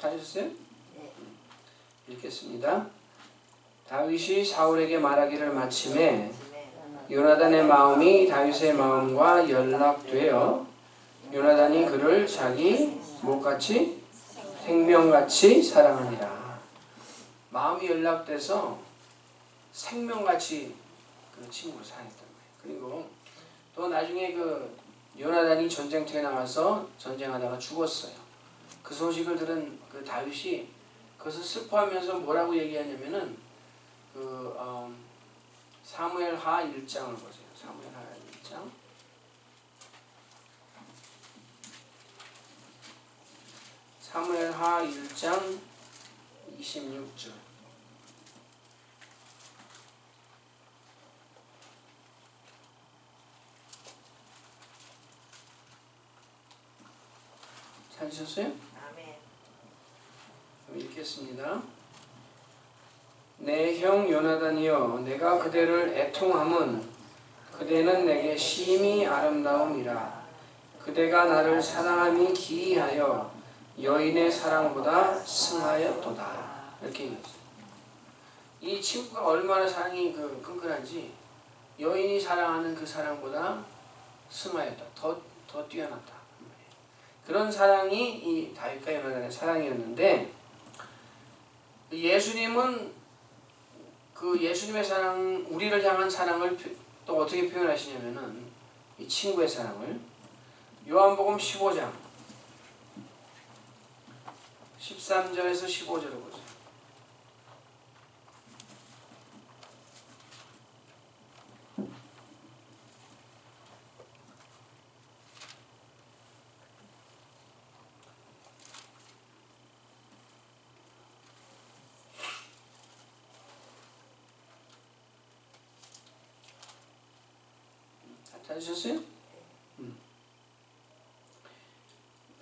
Speaker 1: 찾으셨어요?
Speaker 2: 네.
Speaker 1: 읽겠습니다. 다윗이 사울에게 말하기를 마침에 요나단의 마음이 다윗의 마음과 연락되어 요나단이 그를 자기 목같이 생명같이 사랑하니라. 마음이 연락돼서 생명같이 그 친구를 사랑했단 말이에요. 그리고 또 나중에 그 요나단이 전쟁터에 나가서 전쟁하다가 죽었어요. 그 소식을 들은 그 다윗이 그것을 슬퍼하면서 뭐라고 얘기하냐면은 그 사무엘하 1장을 보세요. 사무엘하 1장. 사무엘하 1장 26절. 찾으셨어요?
Speaker 2: 아멘.
Speaker 1: 읽겠습니다. 내 형 요나단이여 내가 그대를 애통함은 그대는 내게 심히 아름다움이라. 그대가 나를 사랑함이 기이하여 여인의 사랑보다 승하였도다. 이렇게 얘기했어요. 이 친구가 얼마나 사랑이 그 끈끈한지 여인이 사랑하는 그 사랑보다 승하였다. 더 뛰어났다. 그런 사랑이 이 다윗과 요나단의 사랑이었는데 예수님은 그 예수님의 사랑, 우리를 향한 사랑을 또 어떻게 표현하시냐면은 이 친구의 사랑을 요한복음 15장 13절에서 15절을 보세요. 찾으셨어요?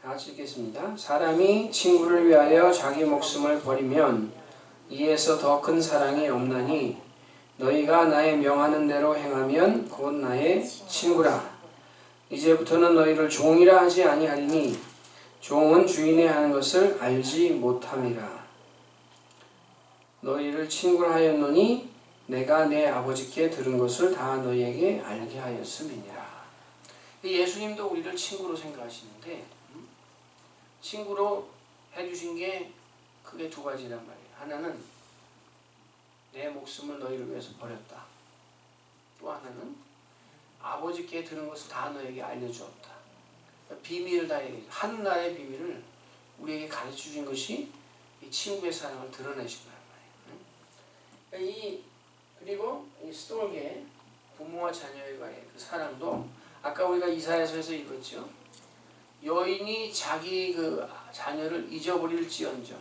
Speaker 1: 다 같이 읽겠습니다. 사람이 친구를 위하여 자기 목숨을 버리면 이에서 더 큰 사랑이 없나니 너희가 나의 명하는 대로 행하면 곧 나의 친구라. 이제부터는 너희를 종이라 하지 아니하리니 종은 주인의 하는 것을 알지 못함이라. 너희를 친구라 하였노니 내가 내 아버지께 들은 것을 다 너희에게 알게 하였음이니라. 예수님도 우리를 친구로 생각하시는데 친구로 해주신 게 크게 두 가지란 말이에요. 하나는 내 목숨을 너희를 위해서 버렸다. 또 하나는 아버지께 들은 것을 다 너에게 알려주었다. 비밀을 다 얘기해요. 하늘나라의 비밀을 우리에게 가르쳐 주신 것이 이 친구의 사랑을 드러내신 거란 말이에요. 그리고 이 스톨게 부모와 자녀와의 그 사랑도 아까 우리가 이사야서에서 읽었죠. 여인이 자기 그 자녀를 잊어버릴지언정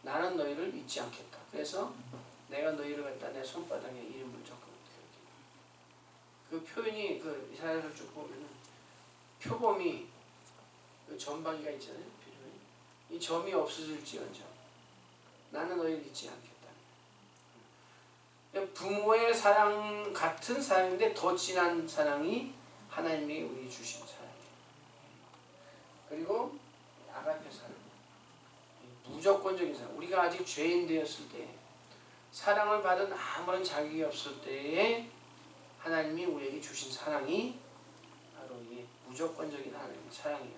Speaker 1: 나는 너희를 잊지 않겠다. 그래서 내가 너희를 갖다 내 손바닥에 이름을 적고 그 표현이 그 이사야서를 쭉 보면은 표범이 그 점박이가 있잖아요. 이 점이 없어질지언정 나는 너희를 잊지 않겠다. 부모의 사랑 같은 사랑인데 더 진한 사랑이 하나님이 우리 주신 사랑이에요. 그리고 아가페 사랑, 무조건적인 사랑. 우리가 아직 죄인 되었을 때 사랑을 받은 아무런 자격이 없을 때에 하나님이 우리에게 주신 사랑이 바로 이 무조건적인 하나님의 사랑이란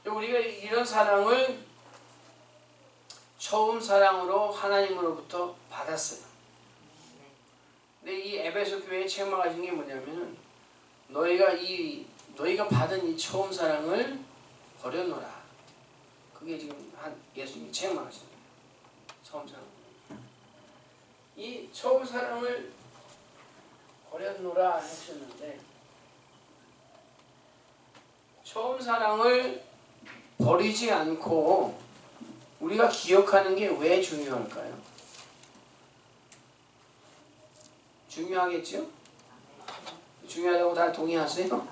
Speaker 1: 말이에요. 우리가 이런 사랑을 처음 사랑으로 하나님으로부터 받았어요. 근데 이 에베소 교회에 책망하신 게 뭐냐면은 너희가 받은 이 처음 사랑을 버려놓으라. 그게 지금 예수님이 책망하신 거예요. 처음 사랑. 이 처음 사랑을 버려놓으라 하셨는데 처음 사랑을 버리지 않고 우리가 기억하는 게 왜 중요할까요? 중요하겠죠? 중요하다고 다 동의하세요?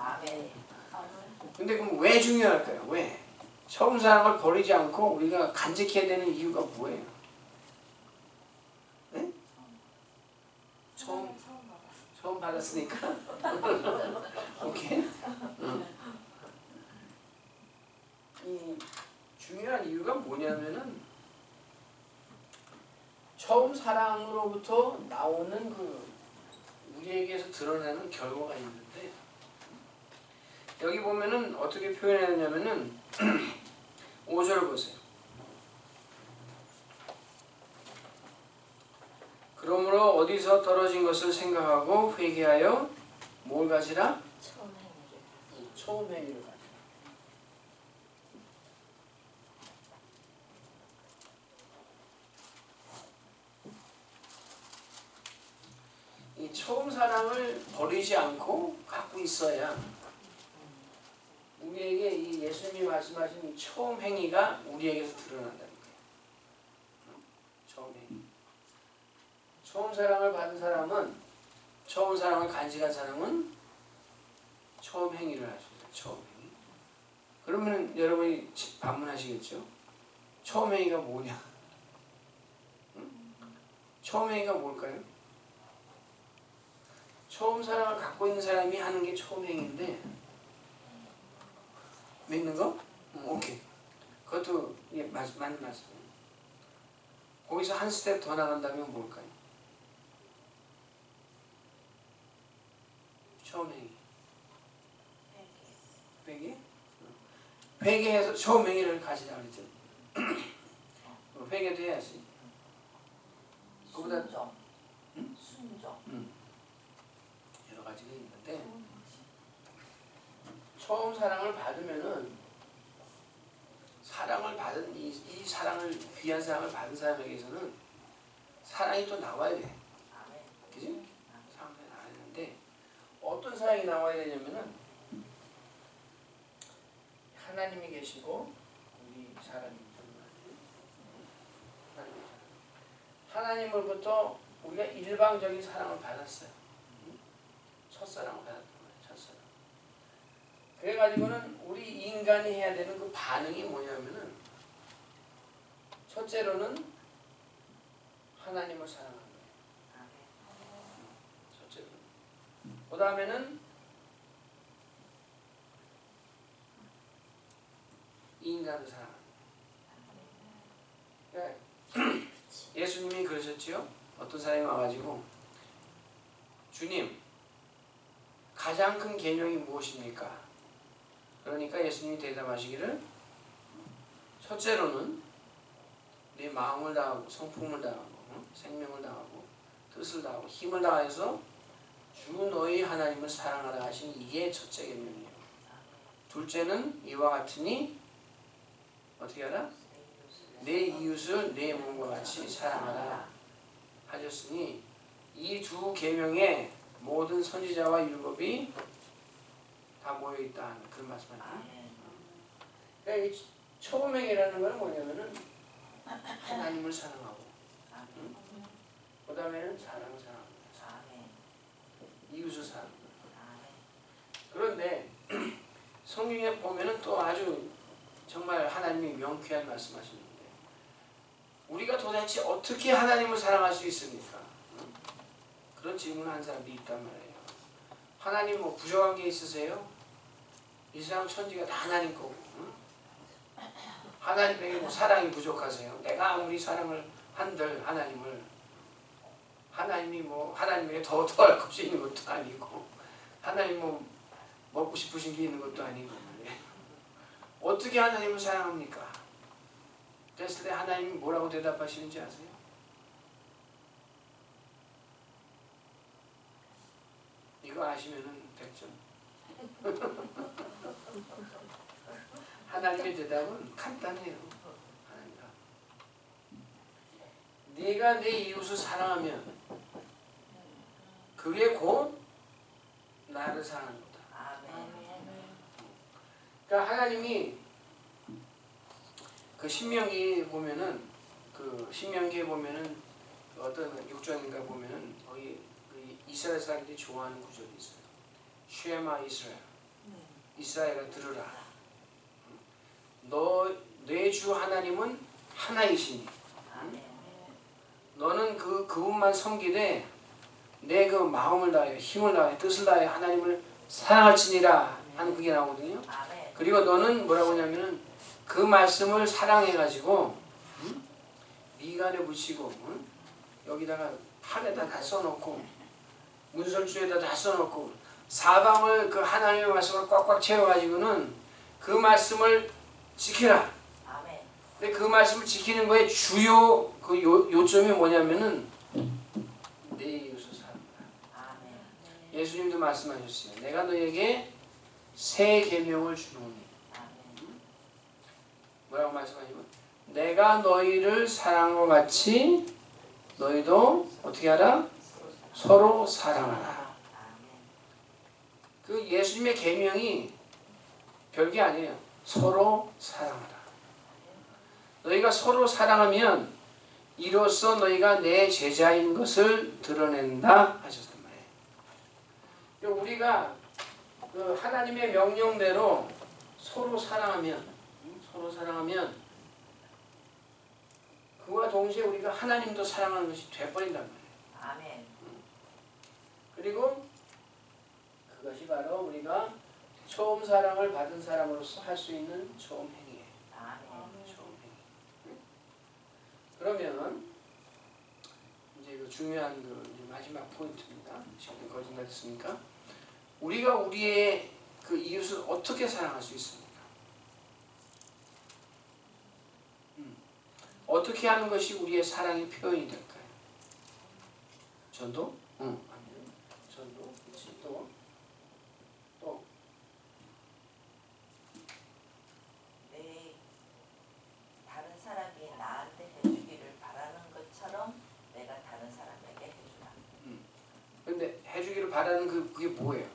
Speaker 1: 근데 그럼 왜 중요할까요? 왜? 처음 사랑을 버리지 않고 우리가 간직해야 되는 이유가 뭐예요? 네? 처음 받았으니까? 오케이? 이 중요한 이유가 뭐냐면은 처음 사랑으로부터 나오는 그 우리에게서 드러나는 결과가 있는데 여기 보면은 어떻게 표현했냐면은 5절 보세요. 그러므로 어디서 떨어진 것을 생각하고 회개하여 뭘 가지라? 처음 행위를 가지라. 이 처음 사랑을 버리지 않고 갖고 있어야 우리에게 이 예수님이 말씀하신 이 처음 행위가 우리에게서 드러난다는 거예요. 처음 행위. 처음 사랑을 받은 사람은 처음 사랑을 간직한 사람은 처음 행위를 하셔요. 처음 행위. 그러면 여러분이 반문하시겠죠? 처음 행위가 뭐냐? 응? 처음 행위가 뭘까요? 처음 사랑을 갖고 있는 사람이 하는 게 처음 행위인데 믿는 거? 오케이. 그것도 맞는 말씀이에요. 거기서 한 스텝 더 나간다면 뭘까요? 처음 행위. 회개? 회개해서 처음 행위를 가지라 그랬죠. 회개도 해야지. 그보다
Speaker 2: 순종.
Speaker 1: 여러 가지가 있는데 처음 사랑을 받으면은 사랑을 받은 이 사랑을 귀한 사랑을 받은 사람에게서는 사랑이 또 나와야 돼. 그지? 사랑이 나와야 되는데 어떤 사랑이 나와야 되냐면은 하나님이 계시고 우리 사람이 하나님으로부터 우리가 일방적인 사랑을 받았어요. 그래가지고는 우리 인간이 해야 되는 그 반응이 뭐냐면은 첫째로는 하나님을 사랑하는 거예요. 첫째로는. 그 다음에는 인간을 사랑하는 거예요. 그러니까 예수님이 그러셨지요. 어떤 사람이 와가지고 주님 가장 큰 계명이 무엇입니까? 그러니까 예수님이 대답하시기를 첫째로는 네 마음을 다하고 성품을 다하고 생명을 다하고 뜻을 다하고 힘을 다해서 주 너희 하나님을 사랑하라 하신 이게 첫째 계명이에요. 둘째는 이와 같으니 어떻게 하라? 내 이웃을 내 몸과 같이 사랑하라 하셨으니 이 두 계명에 모든 선지자와 율법이 다 모여있다 하는 그런 말씀입니다. 그러니까 이 초계명이라는 건 뭐냐면은 하나님을 사랑하고 그 다음에는 사랑합니다. 이웃을 사랑합니다. 그런데 성경에 보면은 또 아주 정말 하나님이 명쾌한 말씀하시는데 우리가 도대체 어떻게 하나님을 사랑할 수 있습니까? 그런 질문을 한 사람이 있단 말이에요. 하나님 뭐 부족한 게 있으세요? 이 세상 천지가 다 하나님 거고 하나님에게 뭐 사랑이 부족하세요? 내가 아무리 사랑을 한들 하나님이 뭐 하나님에게 더 할 것이 있는 것도 아니고 하나님 뭐 먹고 싶으신 게 있는 것도 아니고 말이에요. 어떻게 하나님을 사랑합니까? 그랬을 때 하나님이 뭐라고 대답하시는지 아세요? 이거 아시면은 100점. 하나님의 대답은 간단해요. 네가 내 이웃을 사랑하면 그게 곧 나를 사랑하는 거다. 그러니까 하나님이 그 신명기에 보면은 어떤 6장인가 보면은 거기 그 이스라엘 사람들이 좋아하는 구절이 있어요. 쉐마 이스라엘. 이스라엘아 들으라. 내 주 하나님은 하나이시니. 너는 그분만 섬기되 내 그 마음을 다하여 힘을 다하여 뜻을 다하여 하나님을 사랑할지니라 하는 그게 나오거든요. 그리고 너는 뭐라고 하냐면은 그 말씀을 사랑해가지고 미간에 붙이고 여기다가 팔에다 다 써놓고 문설주에다 다 써놓고 사방을 그 하나님의 말씀을 꽉꽉 채워가지고는 그 말씀을 지키라. 근데 그 말씀을 지키는 거의 주요 그 요점이 뭐냐면은 내 이웃을 사랑하라. 예수님도 말씀하셨어요. 내가 너에게 새 계명을 주노니. 뭐라고 말씀하시면 내가 너희를 사랑한 것 같이 너희도 어떻게 하라? 서로 사랑하라. 그 예수님의 계명이 별게 아니에요. 서로 사랑하라. 너희가 서로 사랑하면 이로써 너희가 내 제자인 것을 드러낸다 하셨단 말이에요. 우리가 그 하나님의 명령대로 서로 사랑하면 그와 동시에 우리가 하나님도 사랑하는 것이 돼버린단 말이에요.
Speaker 2: 아멘.
Speaker 1: 그리고 그것이 바로 우리가 처음 사랑을 받은 사람으로서 할 수 있는 처음 행위예요. 처음 행위. 그러면 이제 그 중요한 그 이제 마지막 포인트입니다. 지금 거의 다 됐으니까 우리가 우리의 그 이웃을 어떻게 사랑할 수 있습니까? 어떻게 하는 것이 우리의 사랑의 표현이 될까요? 전도? 아니요. 전도. 그치. 또.
Speaker 2: 다른 사람이 나한테 해주기를 바라는 것처럼 내가 다른 사람에게 해주라.
Speaker 1: 근데 해주기를 바라는 그게 뭐예요?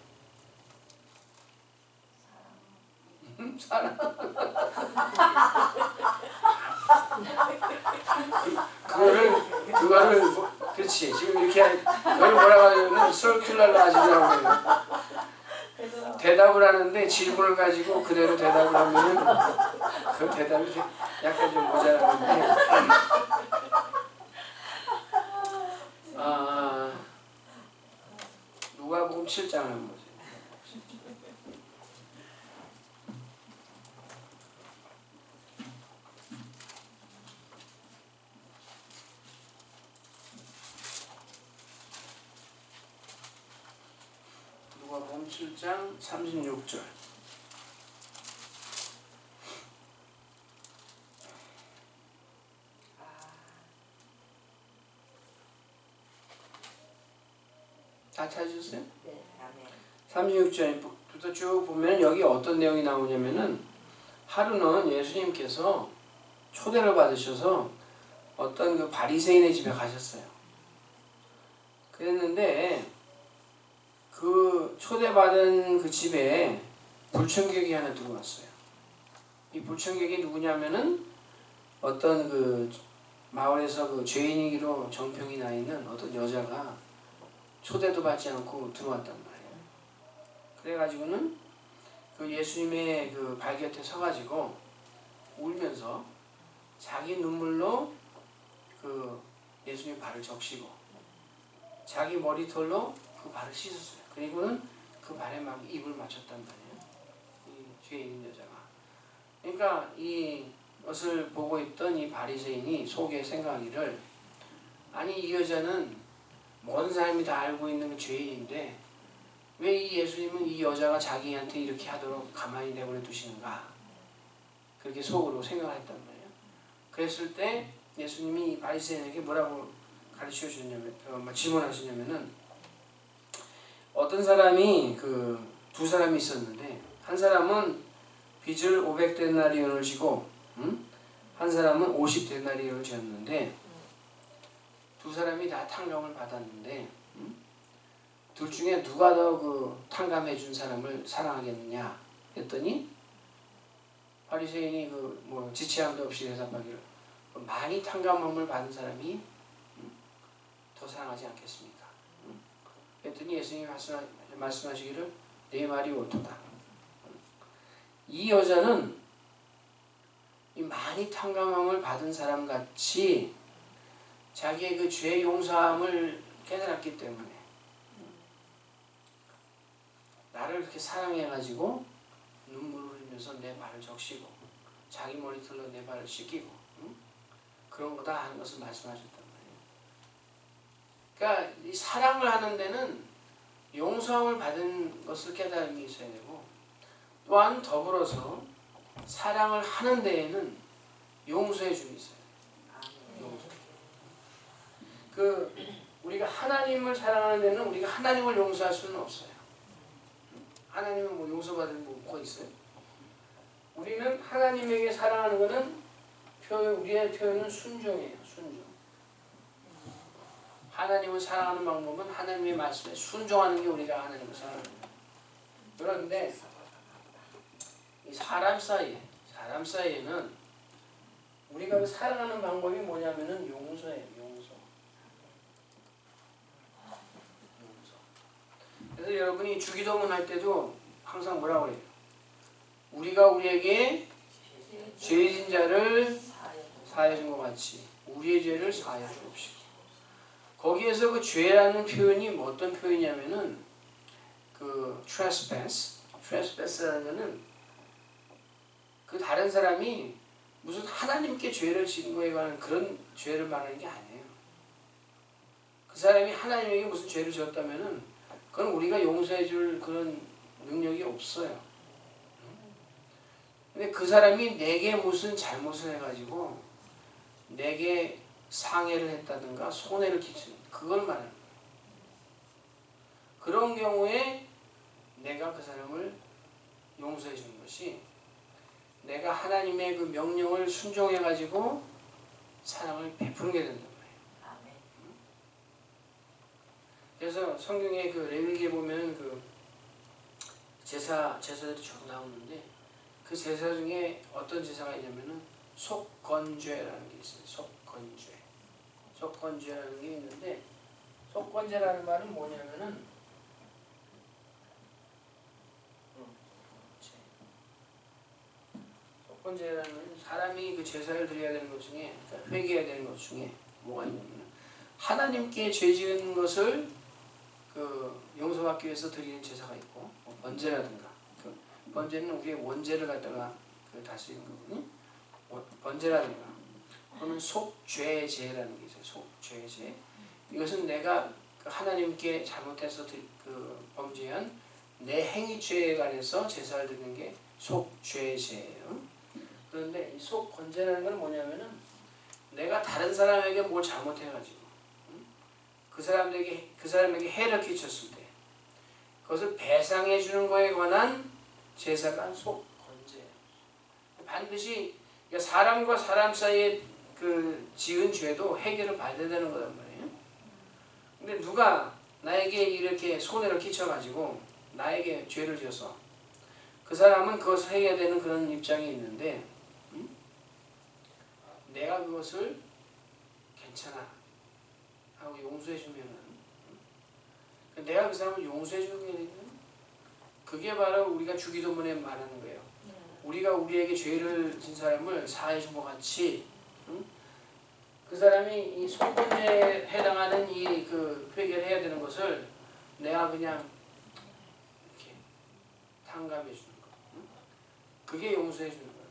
Speaker 1: 사랑. 그거를 그렇지. 지금 이렇게 그걸 뭐라고 하냐면 서큘러로 하시더라고요. 대답을 하는데 질문을 가지고 그대로 대답을 하면은 그 대답이 약간 좀 모자라는데 누가복음 7장을 한번 보세요. 누가복음 7장 36절. 다 찾으셨어요?
Speaker 2: 네. 아멘.
Speaker 1: 36절부터 쭉 보면 여기 어떤 내용이 나오냐면은 하루는 예수님께서 초대를 받으셔서 어떤 그 바리새인의 집에 가셨어요. 그랬는데 그 초대받은 그 집에 불청객이 하나 들어왔어요. 이 불청객이 누구냐면은 어떤 그 마을에서 그 죄인이기로 정평이 나 있는 어떤 여자가 초대도 받지 않고 들어왔단 말이에요. 그래가지고는 그 예수님의 그 발 곁에 서가지고 울면서 자기 눈물로 그 예수님 발을 적시고 자기 머리털로 그 발을 씻었어요. 그리고는 그 발에 막 입을 맞췄단 말이에요. 이 죄인인 여자가. 그러니까 이것을 보고 있던 이 바리새인이 속에 생각하기를 아니 이 여자는 모든 사람이 다 알고 있는 그 죄인인데 왜 이 예수님은 이 여자가 자기한테 이렇게 하도록 가만히 내버려 두시는가 그렇게 속으로 생각을 했단 말이에요. 그랬을 때 예수님이 바리새인에게 뭐라고 가르쳐 주셨냐면 질문하시냐면은 어떤 사람이 그 두 사람이 있었는데 한 사람은 빚을 500데나리온을 지고 한 사람은 50데나리온을 지었는데 두 사람이 다 탕감을 받았는데 둘 중에 누가 더 그 탕감해 준 사람을 사랑하겠느냐 했더니 바리새인이 그 뭐 지체함도 없이 대답하기를 많이 탕감함을 받은 사람이 더 사랑하지 않겠습니까? 했더니 예수님이 말씀하시기를 내 말이 옳도다. 이 여자는 이 많이 탕감함을 받은 사람 같이 자기의 그 죄 용서함을 깨달았기 때문에 나를 그렇게 사랑해가지고 눈물을 흘리면서 내 발을 적시고 자기 머리털로 내 발을 씻기고 그런 거다 하는 것을 말씀하셨단 말이에요. 그러니까 이 사랑을 하는 데는 용서함을 받은 것을 깨달음이 있어야 되고 또한 더불어서 사랑을 하는 데에는 용서해 줌이 있어야 돼요. 용서. 그 우리가 하나님을 사랑하는 데는 우리가 하나님을 용서할 수는 없어요. 하나님은 뭐 용서받을 뭐가 있어요? 우리는 하나님에게 사랑하는 것은 우리의 표현은 순종이에요. 순종. 하나님을 사랑하는 방법은 하나님의 말씀에 순종하는 게 우리가 하나님을 사랑하는 거예요. 그런데 이 사람 사이에는 우리가 그 사랑하는 방법이 뭐냐면은 용서예요. 용서. 그래서 여러분이 주기도문 할 때도 항상 뭐라고 그래요? 우리가 우리에게 죄진 자를 사하여 준 것 같이 우리의 죄를 사하여 주옵시고. 거기에서 그 죄라는 표현이 뭐 어떤 표현이냐면은 그 trespass라는 거는 그 다른 사람이 무슨 하나님께 죄를 지은 거에 관한 그런 죄를 말하는 게 아니에요. 그 사람이 하나님에게 무슨 죄를 지었다면은 그건 우리가 용서해 줄 그런 능력이 없어요. 근데 그 사람이 내게 무슨 잘못을 해가지고 내게 상해를 했다든가 손해를 끼친 그걸 말하는 거예요. 그런 경우에 내가 그 사람을 용서해 주는 것이 내가 하나님의 그 명령을 순종해가지고 사랑을 베푸게 된단 말이에요. 그래서 성경에 그 레위기에 보면 그 제사들이 쭉 나오는데 그 제사 중에 어떤 제사가 있냐면은 속건죄라는 게 있어요. 속건죄라는 게 있는데 속건죄라는 말은 뭐냐면은 첫 번째는 사람이 그 제사를 드려야 되는 것 중에, 그러니까 회개해야 되는 것 중에 뭐가 있냐면 하나님께 죄 지은 것을 그 용서받기 위해서 드리는 제사가 있고, 뭐 번제라든가, 그 번제는 우리의 원죄를 갖다가 그 다스리는 거거든요. 번제라든가, 그거는 속죄제라는 게 있어요. 속죄제. 이것은 내가 그 하나님께 잘못해서 그 범죄한 내 행위죄에 관해서 제사를 드리는 게 속죄제예요. 그런데 이 속건제라는 건 뭐냐면은 내가 다른 사람에게 뭘 잘못해가지고 그 사람에게 해를 끼쳤을 때 그것을 배상해 주는 거에 관한 제사가 속건제예요. 반드시 사람과 사람 사이에 그 지은 죄도 해결을 받아야 되는 거란 말이에요. 근데 누가 나에게 이렇게 손해를 끼쳐가지고 나에게 죄를 지어서 그 사람은 그것을 해야 되는 그런 입장이 있는데 내가 그것을 괜찮아 하고 용서해 주면은 내가 그 사람을 용서해 주는 게 되면 그게 바로 우리가 주기도문에 말하는 거예요. 우리가 우리에게 죄를 진 사람을 사해 준 것 같이 그 사람이 이 속건제에 해당하는 이 그 회개를 해야 되는 것을 내가 그냥 이렇게 탕감해 주는 거. 그게 용서해 주는 거예요.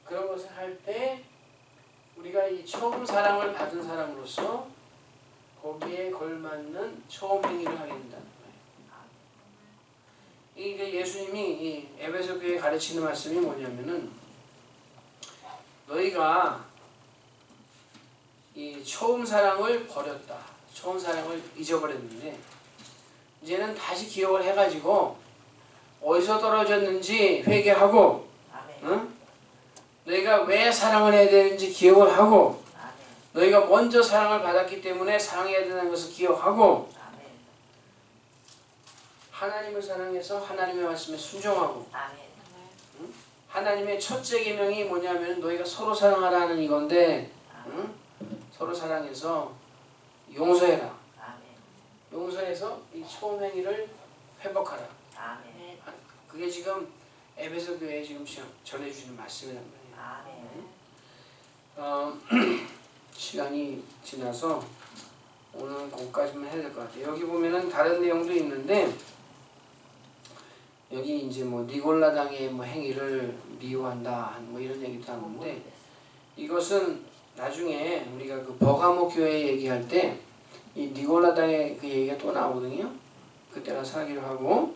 Speaker 1: 그런 것을 할 때 우리가 이 처음 사랑을 받은 사람으로서 거기에 걸맞는 처음 행위를 하게 된다는 거예요. 이게 예수님이 이 에베소 교회에 가르치는 말씀이 뭐냐면은 너희가 이 처음 사랑을 버렸다. 처음 사랑을 잊어버렸는데 이제는 다시 기억을 해가지고 어디서 떨어졌는지 회개하고 응? 너희가 왜 사랑을 해야 되는지 기억을 하고 너희가 먼저 사랑을 받았기 때문에 사랑해야 되는 것을 기억하고 하나님을 사랑해서 하나님의 말씀에 순종하고 응? 하나님의 첫째 계명이 뭐냐면 너희가 서로 사랑하라는 이건데 응? 서로 사랑해서 용서해라. 용서해서 이 처음 행위를 회복하라. 그게 지금 에베소 교회에 지금 전해주시는 말씀이란 말이에요. 시간이 지나서 오늘은 거기까지만 해야 될 것 같아요. 여기 보면은 다른 내용도 있는데 여기 이제 뭐 니골라당의 뭐 행위를 미워한다 뭐 이런 얘기도 하는데 이것은 나중에 우리가 그 버가모 교회 얘기할 때 이 니골라당의 그 얘기가 또 나오거든요. 그때 가서 하기로 하고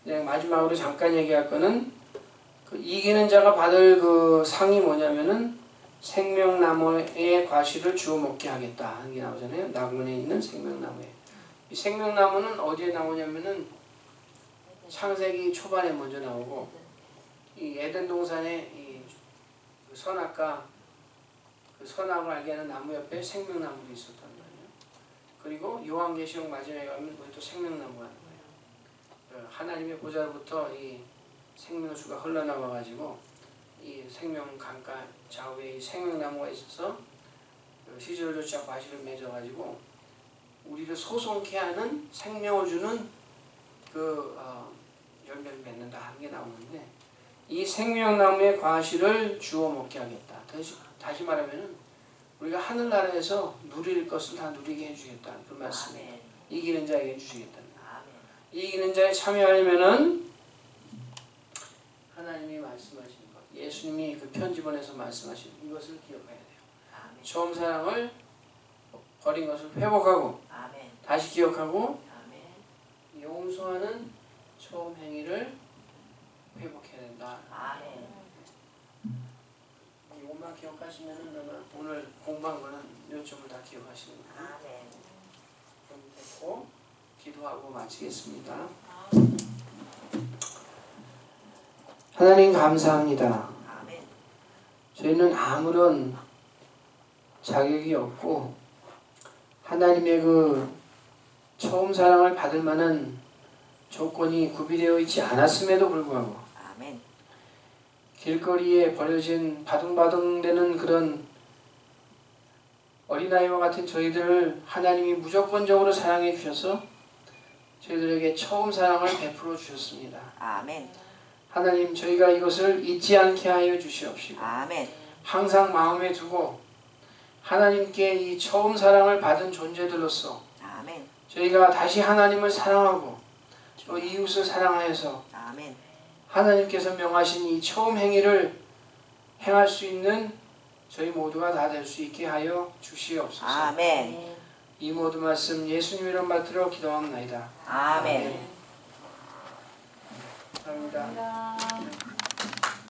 Speaker 1: 그냥 마지막으로 잠깐 얘기할 거는 그 이기는 자가 받을 그 상이 뭐냐면은 생명나무의 과실을 주워 먹게 하겠다 하는 게 나오잖아요. 낙원에 있는 생명나무에. 이 생명나무는 어디에 나오냐면은 창세기 초반에 먼저 나오고 이 에덴 동산에 이 선악과 그 선악을 알게 하는 나무 옆에 생명나무도 있었단 말이에요. 그리고 요한계시록 마지막에 가면 거기 또 생명나무가 하는 거예요. 하나님의 보좌로부터 이 생명수가 흘러나와가지고 이 생명 강가 좌우에 이 생명나무가 있어서 시절조차 과실을 맺어가지고 우리를 소송케 하는 생명을 주는 그 열매를 맺는다 하는 게 나오는데 이 생명나무의 과실을 주워 먹게 하겠다. 다시 말하면은 우리가 하늘나라에서 누릴 것을 다 누리게 해주겠다. 그 말씀이에요. 이기는 자에게 해주시겠다. 이기는 자에 참여하려면은 하나님이 말씀하시는 것, 예수님이 그 편지본에서 말씀하신 이것을 기억해야 돼요. 처음 사랑을 버린 것을 회복하고 다시 기억하고 용서하는 처음 행위를 회복해야 된다. 이것만 기억하시면은 오늘 공부한 거는 요점을 다 기억하시는 거예요. 그럼 됐고 기도하고 마치겠습니다. 하나님 감사합니다. 저희는 아무런 자격이 없고 하나님의 그 처음 사랑을 받을 만한 조건이 구비되어 있지 않았음에도 불구하고 길거리에 버려진 바둥바둥대는 그런 어린아이와 같은 저희들을 하나님이 무조건적으로 사랑해 주셔서 저희들에게 처음 사랑을 베풀어 주셨습니다. 하나님 저희가 이것을 잊지 않게 하여 주시옵시고
Speaker 2: 아멘.
Speaker 1: 항상 마음에 두고 하나님께 이 처음 사랑을 받은 존재들로서
Speaker 2: 아멘.
Speaker 1: 저희가 다시 하나님을 사랑하고 또 이웃을 사랑하여서
Speaker 2: 아멘.
Speaker 1: 하나님께서 명하신 이 처음 행위를 행할 수 있는 저희 모두가 다 될 수 있게 하여 주시옵소서.
Speaker 2: 아멘.
Speaker 1: 이 모든 말씀 예수님 이름 받들어 기도합나이다.
Speaker 2: 아멘.
Speaker 1: 감사합니다.
Speaker 3: 감사합니다.